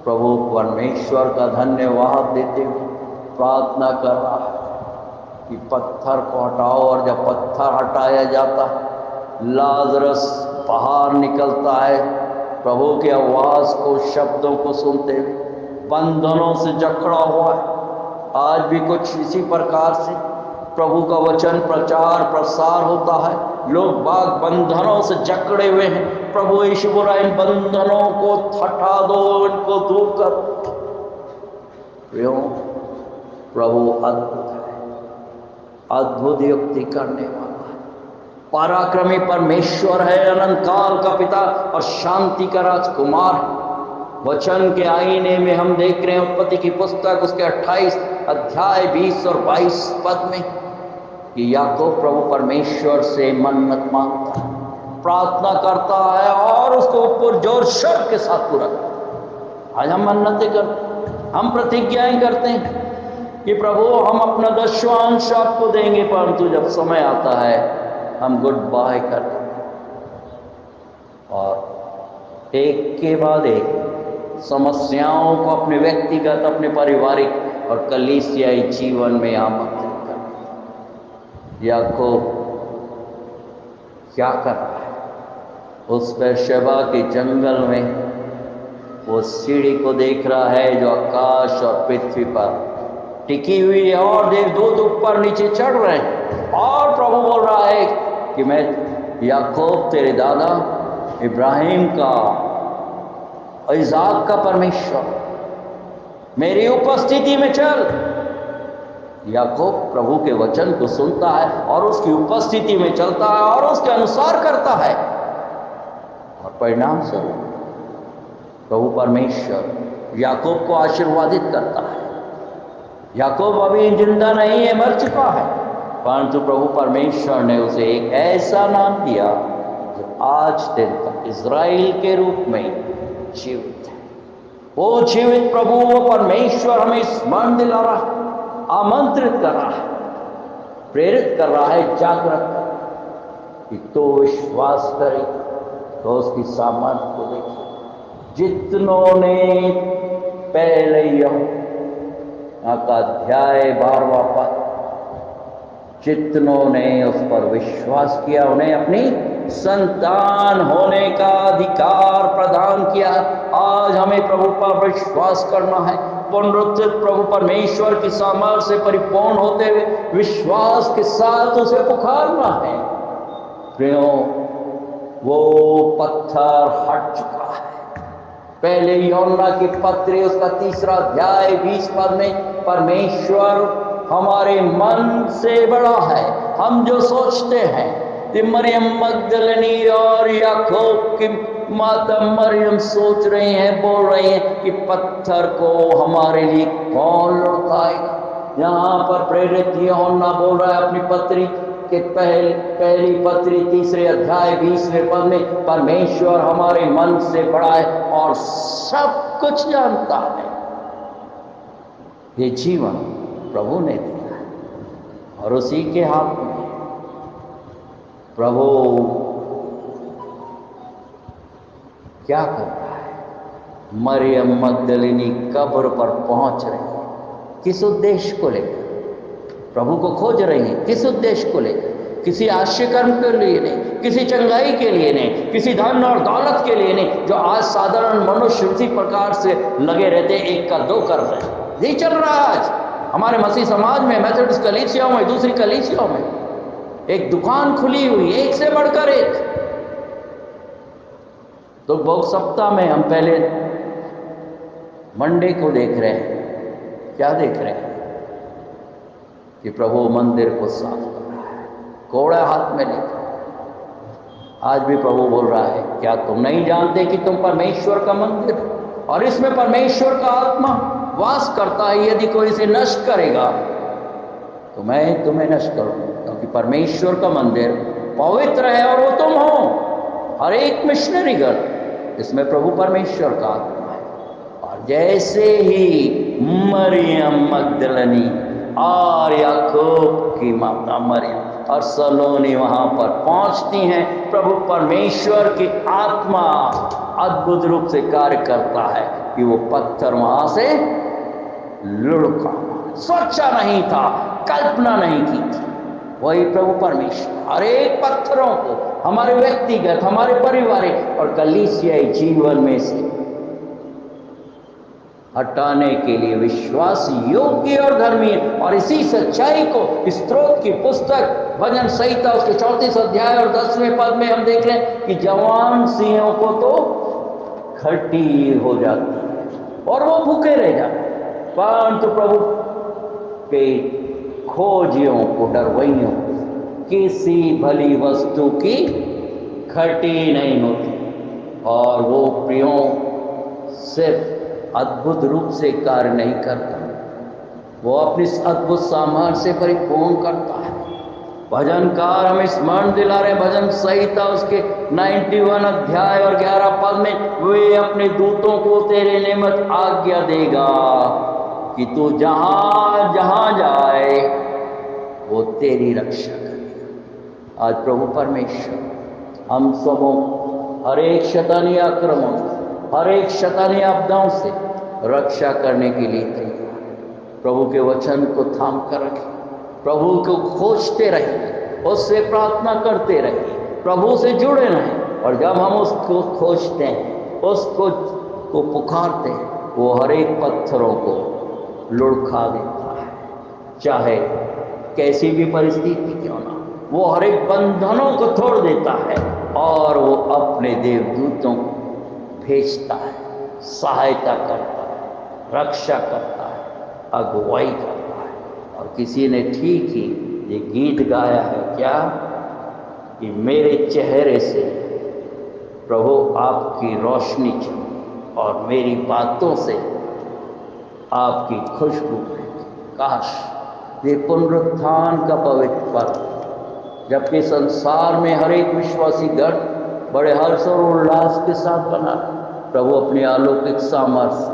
प्रभु परमेश्वर का धन्यवाद देते हुए प्रार्थना कर रहा है कि पत्थर को हटाओ। और जब पत्थर हटाया जाता है, लाजरस बाहर निकलता है, प्रभु की आवाज को, शब्दों को सुनते हुए, बंधनों से जकड़ा हुआ है। आज भी कुछ इसी प्रकार से प्रभु का वचन प्रचार प्रसार होता है, लोग बाग बंधनों से जकड़े हुए हैं। प्रभु यीशु बोला इन बंधनों को हटा दो, इनको दूर कर। क्यों? प्रभु अद्भुत है, अद्भुत युक्ति करने वाला है, पराक्रमी परमेश्वर है, अनंत काल का पिता और शांति का राजकुमार है। वचन के आईने में हम देख रहे हैं उत्पत्ति की पुस्तक उसके 28 अध्याय 20 और 22 पद में कि याकूब प्रभु परमेश्वर से मन्नत मांगता है, प्रार्थना करता है और उसको पुरजोर शब्द के साथ पूरा करता है। आज हम मन्नतें करते, हम प्रतिज्ञाएं करते हैं कि प्रभु हम अपना 10वां अंश आपको देंगे, परंतु जब समय आता है हम गुड बाय कर देते और एक के बाद एक समस्याओं को अपने व्यक्तिगत, अपने पारिवारिक और कलीसियाई जीवन में आमंत्रित कर देते। याकूब क्या कर रहा है? उस बेर्शेबा के जंगल में वो सीढ़ी को देख रहा है जो आकाश और पृथ्वी पर टिकी हुई है, और देवदूत ऊपर नीचे चढ़ रहे हैं। और प्रभु बोल रहा है कि मैं याकूब तेरे दादा इब्राहिम का, इसाक का परमेश्वर, मेरी उपस्थिति में चल। याकूब प्रभु के वचन को सुनता है और उसकी उपस्थिति में चलता है और उसके अनुसार करता है, और परिणाम स्वरूप प्रभु परमेश्वर याकूब को आशीर्वादित करता है। याकूब अभी जिंदा नहीं है, मर चुका है, परंतु प्रभु परमेश्वर ने उसे एक ऐसा नाम दिया जो आज दिन तक इज़राइल के रूप में जीवित है। वो जीवित प्रभु, वो परमेश्वर हमें स्मरण दिला रहा है, आमंत्रित कर रहा है, प्रेरित कर रहा है, जागृत कर रहा है कि तो विश्वास करे तो उसकी सामर्थ्य को देखिए। जितनों ने पहले यूहन्ना का अध्याय 12वां पद, जितनों ने उस पर विश्वास किया उन्हें अपनी संतान होने का अधिकार प्रदान किया। आज हमें प्रभु पर विश्वास करना है, पुनरुत्थित प्रभु परमेश्वर की सामर्थ्य से परिपूर्ण होते हुए विश्वास के साथ उसे पुकारना है। प्रियो, वो पत्थर हट चुका है। पहले यूहन्ना की पत्री उसका 3रा अध्याय 20 पद में परमेश्वर हमारे मन से बड़ा है। हम जो सोचते हैं कि मरियम मगदलिनी और याकूब की माता मरियम सोच रही हैं, बोल रही हैं कि पत्थर को हमारे लिए कौन लौटाएगा। यहाँ पर प्रेरित यूहन्ना बोल रहा है अपनी पत्री के पहली पत्री 3रे अध्याय 20वें पद में परमेश्वर हमारे मन से बड़ा है और सब कुछ जानता है। ये जीवन प्रभु ने दिया है और उसी के हाथ में प्रभु क्या कर रहा है। मरियम मगदलिनी कब्र पर पहुंच रही है, किस उद्देश्य को लेकर? प्रभु को खोज रही है, किस उद्देश्य को लेकर? किसी आश्चर्य कर्म के लिए नहीं, किसी चंगाई के लिए नहीं, किसी धन और दौलत के लिए नहीं, जो आज साधारण मनुष्य उसी प्रकार से लगे रहते, एक का दो कर रहे हैं। यही चल रहा है आज हमारे मसीह समाज में, मेथोडिस्ट कलीसियाओं में, दूसरी कलीसियाओं में एक दुकान खुली हुई, एक से बढ़कर एक। तो बहुत सप्ताह में हम पहले मंडे को देख रहे हैं, क्या देख रहे हैं कि प्रभु मंदिर को साफ कर रहा है, कोड़ा हाथ में लेकर। आज भी प्रभु बोल रहा है, क्या तुम नहीं जानते कि तुम परमेश्वर का मंदिर हो और इसमें परमेश्वर का आत्मा वास करता है। यदि कोई इसे नष्ट करेगा तो मैं तुम्हें नष्ट करूंगा, क्योंकि परमेश्वर का मंदिर पवित्र है और वो तुम हो। हर एक मिशनरी घर इसमें प्रभु परमेश्वर का आत्मा है। और जैसे ही मरियम मगदलिनी और याकूब की माता मरियम और सलोनी वहां पर पहुंचती हैं, प्रभु परमेश्वर की आत्मा अद्भुत रूप से कार्य करता है कि वो पत्थर वहां से लुढ़का। सोचा नहीं था, कल्पना नहीं की थी। वही प्रभु परमेश्वर हर एक पत्थरों को हमारे व्यक्तिगत, हमारे पारिवारिक और कलीसियाई जीवन में से हटाने के लिए विश्वास योग्य और धर्मी। और इसी सच्चाई को स्त्रोत की पुस्तक भजन संहिता उसके 34 अध्याय और 10वें पद में हम देख रहे हैं कि जवान सिंहों को तो खट्टी हो जाती है और वो भूखे रह जाते हैं, परंतु प्रभु के खोजियों को, डरवैयों को किसी भली वस्तु की खटी नहीं होती। और वो प्रियों सिर्फ अद्भुत रूप से कार्य नहीं करता, वो अपनी अद्भुत सामर्थ्य से परिपूर्ण करता है। भजनकार हमें स्मरण दिला रहे, भजन संहिता उसके 91 अध्याय और 11 पद में, वे अपने दूतों को तेरे निमित्त आज्ञा देगा कि तू जहां जहां जाए वो तेरी रक्षा करेगा। आज प्रभु परमेश्वर हम सबों हर एक शैतानी आक्रमण, हर एक शैतानी आपदाओं से रक्षा करने के लिए तैयार। प्रभु के वचन को थाम कर रखें, प्रभु को खोजते रहें, उससे प्रार्थना करते रहें, प्रभु से जुड़े रहें। और जब हम उसको खोजते हैं, उसको पुकारते हैं, वो हर एक पत्थरों को लुढ़का देता है। चाहे कैसी भी परिस्थिति क्यों ना, वो हर एक बंधनों को तोड़ देता है और वो अपने देवदूतों को भेजता है, सहायता करता है, रक्षा करता है, अगुवाई करता है। और किसी ने ठीक ही ये गीत गाया है क्या, कि मेरे चेहरे से प्रभु आपकी रोशनी चली, और मेरी बातों से आपकी खुशबू, काश ये पुनरुत्थान का पवित्र पर्व, जबकि संसार में हर एक विश्वासी गण बड़े हर्ष और उल्लास के साथ बना, प्रभु अपनी अलौकिक सामर्थ्य,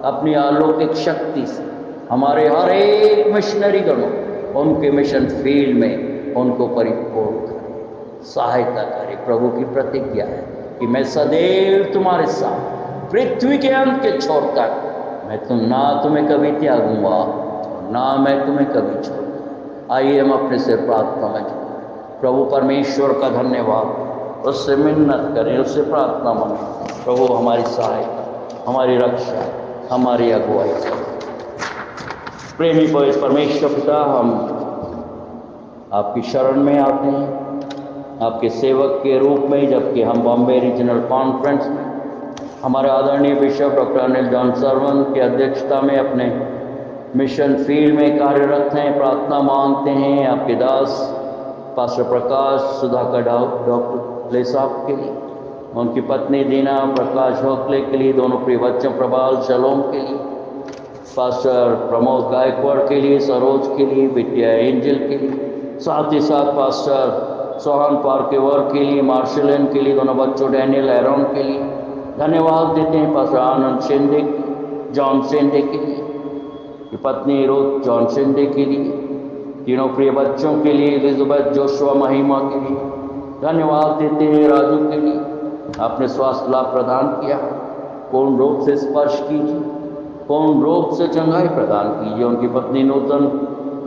अपनी अलौकिक शक्ति से हमारे हर एक मिशनरी गणों, उनके मिशन फील्ड में उनको परिपूर्ण करे, सहायता करे। प्रभु की प्रतिज्ञा है कि मैं सदैव तुम्हारे साथ पृथ्वी के अंत के छोर तक, मैं ना तुम्हें कभी त्यागूंगा और ना मैं तुम्हें कभी छोड़ूंगा। आइए हम अपने सिर प्रार्थना में झुकें, प्रभु परमेश्वर का धन्यवाद, उससे मिन्नत करें, उससे प्रार्थना मांगें। प्रभु हमारी सहायता, हमारी रक्षा, हमारी अगुवाई करें। प्रेमी पवित्र परमेश्वर पिता, हम आपकी शरण में आते हैं आपके सेवक के रूप में, जबकि हम बॉम्बे रीजनल कॉन्फ्रेंस में हमारे आदरणीय bishop doctor Anil John servant की अध्यक्षता में अपने मिशन फील्ड में कार्यरत हैं। प्रार्थना मांगते हैं आपके दास पास्टर प्रकाश सुधाकर डॉक्टर ले साहब के लिए, उनकी पत्नी दीना प्रकाश होकले के लिए, दोनों प्रिय बच्चों प्रभाल शलोम के लिए, पास्टर प्रमोद गायकवाड़ के लिए, सरोज के लिए, बिटिया एंजल के लिए, साथ ही साथ पास्टर सोहन पार्केवर के लिए, मार्शलन के लिए, दोनों बच्चों डैनियल एरोन के लिए धन्यवाद देते हैं। पास्टर आनंद शिंदे, जॉन शिंदे के लिए, की पत्नी रोज जॉन शिंदे के लिए, तीनों प्रिय बच्चों के लिए, एलिजाबेथ जोशुआ महिमा के लिए धन्यवाद देते हैं। राजू के लिए आपने स्वास्थ्य लाभ प्रदान किया, पूर्ण रूप से स्पर्श कीजिए, पूर्ण रूप से चंगाई प्रदान कीजिए। उनकी पत्नी नूतन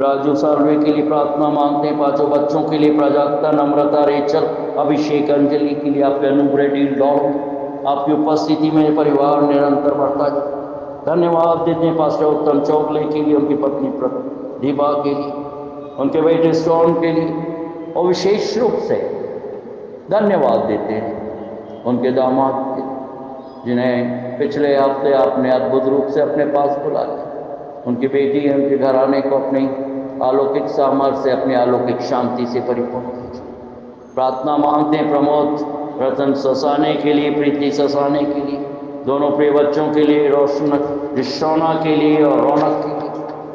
राजू सार्वे के लिए प्रार्थना मांगते हैं। पांचों बच्चों के लिए, प्राजक्ता, नम्रता, रेचल, अभिषेक, अंजलि के लिए आपके अनुग्रह डॉन आपकी उपस्थिति में परिवार निरंतर बढ़ता जाए। धन्यवाद देते हैं पास्टर उत्तम चौगले के लिए, उनकी पत्नी प्रतिभा के लिए, उनके बेटे सोन के लिए, और विशेष रूप से धन्यवाद देते हैं उनके दामाद के, जिन्हें पिछले हफ्ते आपने अद्भुत रूप से अपने पास बुला लिया। उनकी बेटी, उनके घराने को अपनी अलौकिक सामर्थ्य से, अपनी अलौकिक शांति से परिपूर्ण कीजिए। प्रार्थना मांगते हैं प्रमोद रतन ससाने के लिए, प्रीति ससाने के लिए, दोनों प्रिय बच्चों के लिए, रोशन रिशोना के लिए और रौनक के लिए।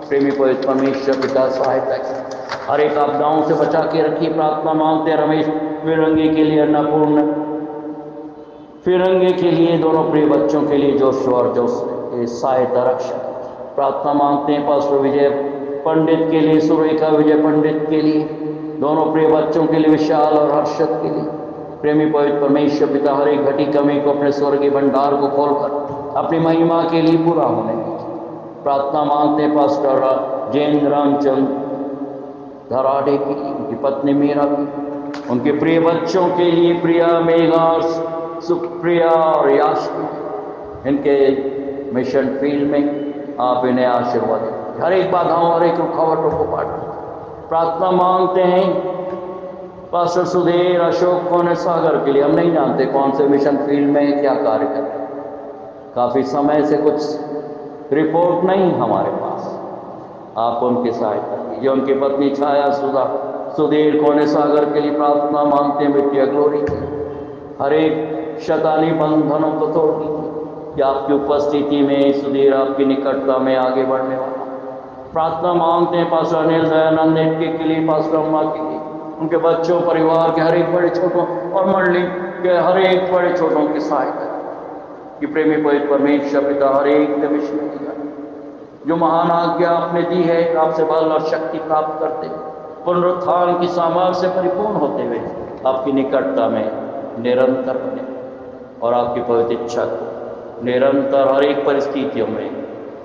प्रेमी पवित्र परमेश्वर पिता सहायता की हर एक आपदाओं से बचा के रखिए। प्रार्थना मांगते हैं रमेश फिरंगी के लिए, अन्नपूर्ण फिरंगी के लिए, दोनों प्रिय बच्चों के लिए, जोशुआ और जोश सहायता रक्षा। प्रार्थना मांगते हैं पास्टर विजय पंडित के लिए, सुरेखा विजय पंडित के लिए, दोनों प्रिय बच्चों के लिए, विशाल और हर्षद के लिए। प्रेमी पवित्र परमेश्वर पिता, हर एक घटी कमी को अपने स्वर्गीय भंडार को खोलकर अपनी महिमा के लिए पूरा होने दीजिए। प्रार्थना मांगते हैं पास्टर जैन रामचंद धराड़े की, उनकी पत्नी मीरा की, उनके प्रिय बच्चों के लिए, प्रिया, मेघा, सुप्रिया और याश की, इनके मिशन फील्ड में आप इन्हें आशीर्वाद दें। हर एक बाधाओं, हर एक रुकावटों को पार। प्रार्थना मांगते हैं पास्टर सुधीर अशोक कोने सागर के लिए। हम नहीं जानते कौन से मिशन फील्ड में क्या कार्य कर रहे हैं, काफ़ी समय से कुछ रिपोर्ट नहीं हमारे पास। आप उनकी सहायता कीजिए। उनकी पत्नी छाया सुधा सुधीर कोने सागर के लिए प्रार्थना मांगते हैं। बिटिया ग्लोरी की हर एक शैतानी बंधनों को तोड़ दीजिए कि आपकी उपस्थिति में सुधीर आपकी निकटता में आगे बढ़ने वाला। प्रार्थना मांगते हैं पास्टर अनिल दयानंद नेटके के लिए, पास्टर अम्मा के लिए, उनके बच्चों, परिवार के हर एक बड़े छोटों और मंडली के हर एक बड़े छोटों की सहायता कि प्रेमी पवित्र परमेश्वर पिता, हर एक मिशनरी जो महान आज्ञा आपने दी है, आपसे बल और शक्ति प्राप्त करते पुनरुत्थान की सामर्थ्य से परिपूर्ण होते हुए आपकी निकटता में निरंतर बने और आपकी पवित्र इच्छा को निरंतर हर एक परिस्थितियों में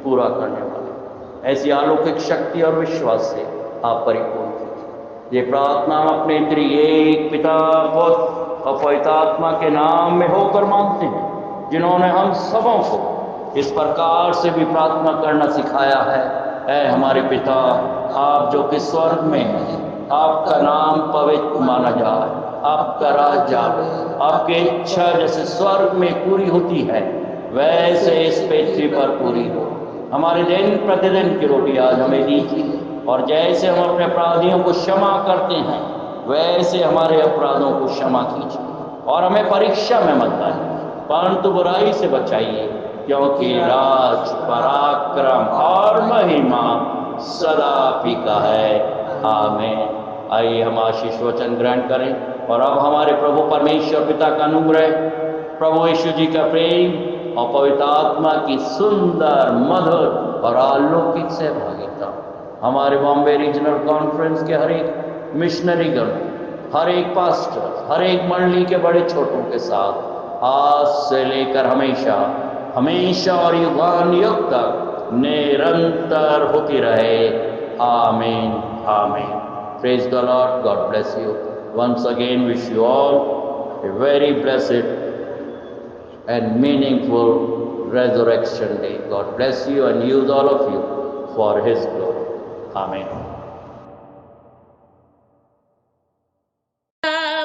पूरा करने वाले ऐसी अलौकिक शक्ति और विश्वास से आप परिपूर्ण कीजिए। ये प्रार्थना हम अपने त्रिएक पिता, पुत्र और पवित्र आत्मा के नाम में होकर मांगते हैं, जिन्होंने हम सबों को इस प्रकार से भी प्रार्थना करना सिखाया है। ऐ हमारे पिता, आप जो कि स्वर्ग में हैं, आपका नाम पवित्र माना जाए, आपका राज आए, आपकी इच्छा जैसे स्वर्ग में पूरी होती है वैसे इस पृथ्वी पर पूरी हो। हमारे दिन प्रतिदिन की रोटी आज हमें दीजिए, और जैसे हम अपने अपराधियों को क्षमा करते हैं वैसे हमारे अपराधों को क्षमा कीजिए, और हमें परीक्षा में मत डालिए परंतु बुराई से बचाइए, क्योंकि राज, पराक्रम और महिमा सदा आपकी का है। आमीन। आइए हम आशीष वचन ग्रहण करें। और अब हमारे प्रभु परमेश्वर पिता का अनुग्रह, प्रभु यीशु जी का प्रेम और पवित्र आत्मा की सुंदर, मधुर और अलौकिक सहभागिता हमारे बॉम्बे रीजनल कॉन्फ्रेंस के हर एक मिशनरी गण, हर एक पास्टर, हर एक मंडली के बड़े छोटों के साथ आज से लेकर हमेशा हमेशा और युगान युग तक निरंतर होती रहे। आमीन। आमीन। Praise the Lord. God bless you. Once again wish you all a very blessed and meaningful resurrection day. God bless you and use all of you for his glory. Amen.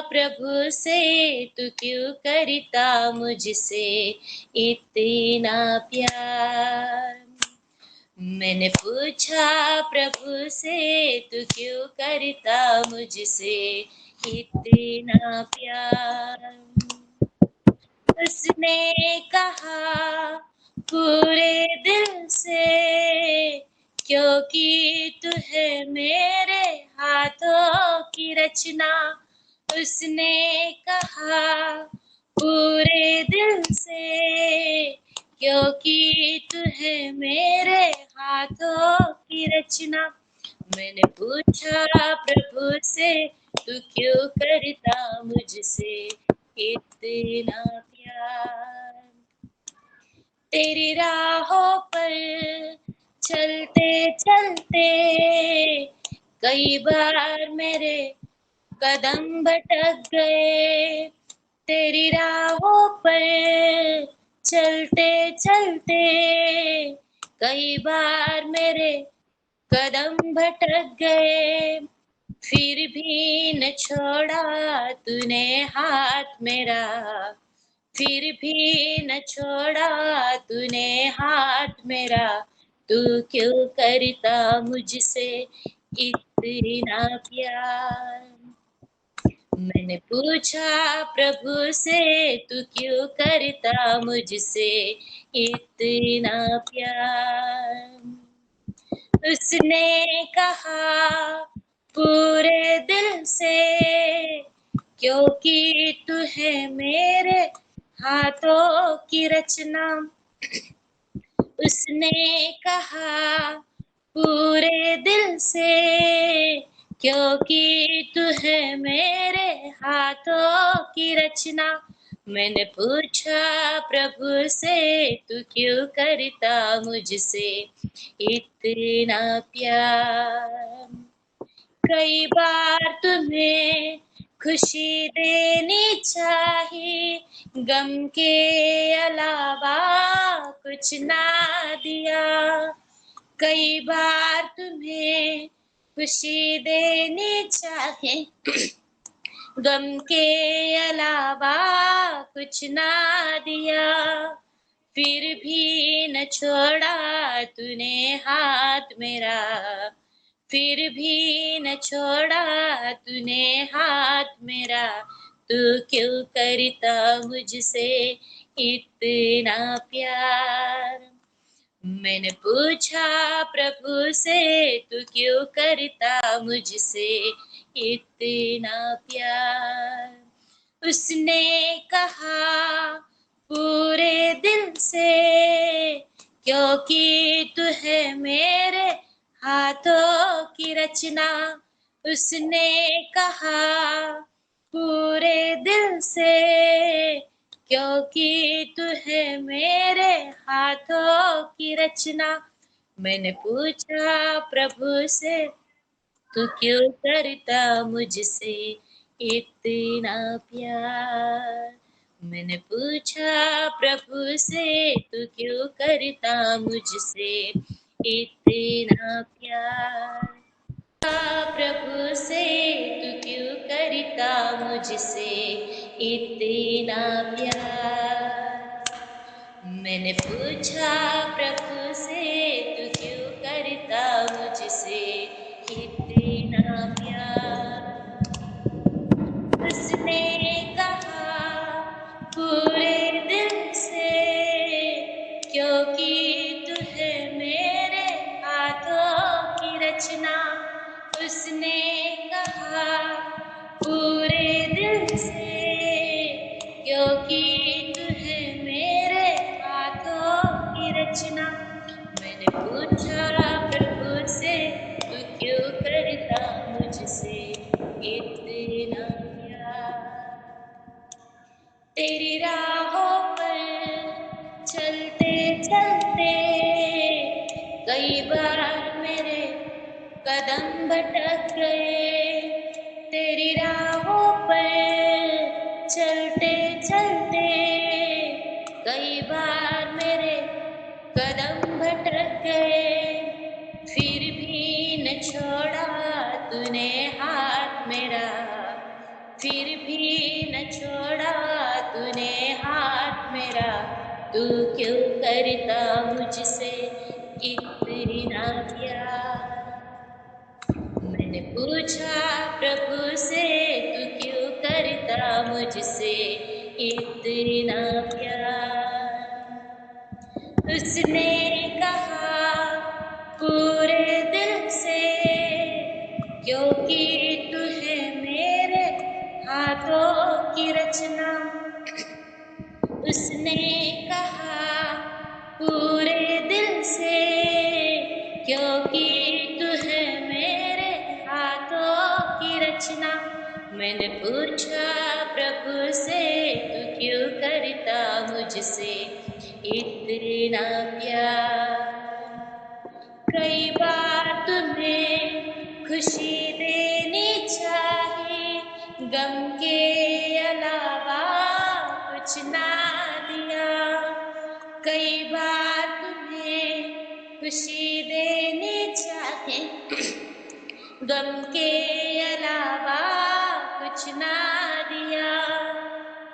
प्रभु से तू क्यों करता मुझसे इतना प्यार। मैंने पूछा प्रभु से तू क्यों करता मुझसे इतना प्यार। उसने कहा पूरे दिल से, क्योंकि तू है मेरे हाथों की रचना। उसने कहा पूरे दिल से, क्योंकि तू है मेरे हाथों की रचना। मैंने पूछा प्रभु से तू क्यों करता मुझसे इतना प्यार। तेरी राहों पर चलते चलते कई बार मेरे कदम भटक गए। तेरी राहों पर चलते चलते कई बार मेरे कदम भटक गए। फिर भी न छोड़ा तूने हाथ मेरा, फिर भी न छोड़ा तूने हाथ मेरा। तू क्यों करता मुझसे इतना प्यार। मैंने पूछा प्रभु से तू क्यों करता मुझसे इतना प्यार। उसने कहा पूरे दिल से, क्योंकि तू है मेरे हाथों की रचना। उसने कहा पूरे दिल से, क्योंकि तू है मेरे हाथों की रचना। मैंने पूछा प्रभु से तू क्यों करता मुझसे इतना प्यार। कई बार तुम्हें खुशी देनी चाहिए, गम के अलावा कुछ ना दिया। कई बार तुम्हें खुशी देनी चाहिए, गम के अलावा कुछ ना दिया। फिर भी न छोड़ा तूने हाथ मेरा, फिर भी न छोड़ा तूने हाथ मेरा। तू क्यों करता मुझसे इतना प्यार। मैंने पूछा प्रभु से तू क्यों करता मुझसे इतना प्यार। उसने कहा पूरे दिल से, क्योंकि तू है मेरे हाथों की रचना। उसने कहा पूरे दिल से, क्योंकि तू है मेरे हाथों की रचना। मैंने पूछा प्रभु से तू क्यों करता मुझसे इतना प्यार। मैंने पूछा प्रभु से तू क्यों करता मुझसे इतना प्यार। प्रभु से तू क्यों करता मुझसे इतना प्यार। मैंने पूछा प्रभु से तू क्यों करता मुझसे इतना प्यार। उसने कहा पूरे दिल चलते कई बार मेरे कदम भटक गए, तेरी राहों पर चलते चलते कई बार मेरे कदम भटक गए, फिर भी न छोड़ा तूने हाथ मेरा, फिर भी न छोड़ा तूने हाथ मेरा, तू क्यों करता मुझसे इतना प्यार। मैंने पूछा प्रभु से तू क्यों करता मुझसे इतना प्यार। उसने कहा पूरे दिल से, क्योंकि तू है मेरे हाथों की रचना। उसने कहा पूरे दिल से, क्योंकि तू है मेरे हाथों की रचना। मैंने पूछा प्रभु से तू क्यों करता मुझसे इतना प्यार। कई बार तुम्हें खुशी देनी चाहिए, गम के अलावा कुछ ना दिया। कई बार तुम्हें खुशी देनी चाहिए, गम के अलावा कुछ ना दिया,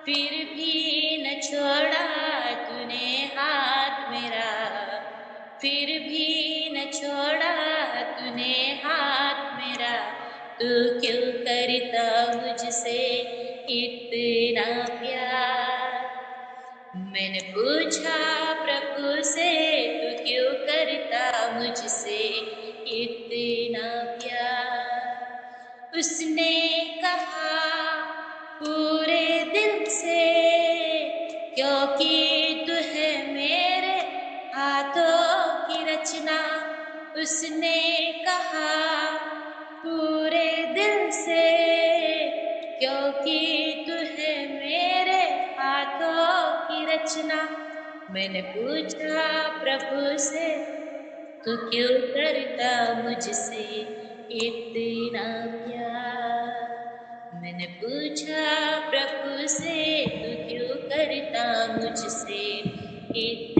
फिर भी न छोड़ा तूने हाथ मेरा, फिर भी न छोड़ा तूने हाथ मेरा, तू क्यों करता मुझसे इतना प्यार। मैंने पूछा प्रभु से तू क्यों करता मुझसे इतना प्यार। उसने कहा पूरे दिल से, क्योंकि तू है मेरे हाथों की रचना। उसने कहा पूरे दिल से, क्योंकि तू है मेरे हाथों की रचना। मैंने पूछा प्रभु से तू क्यों करता मुझसे इतना प्यार। मैंने पूछा प्रभु से तू क्यों करता मुझसे इतना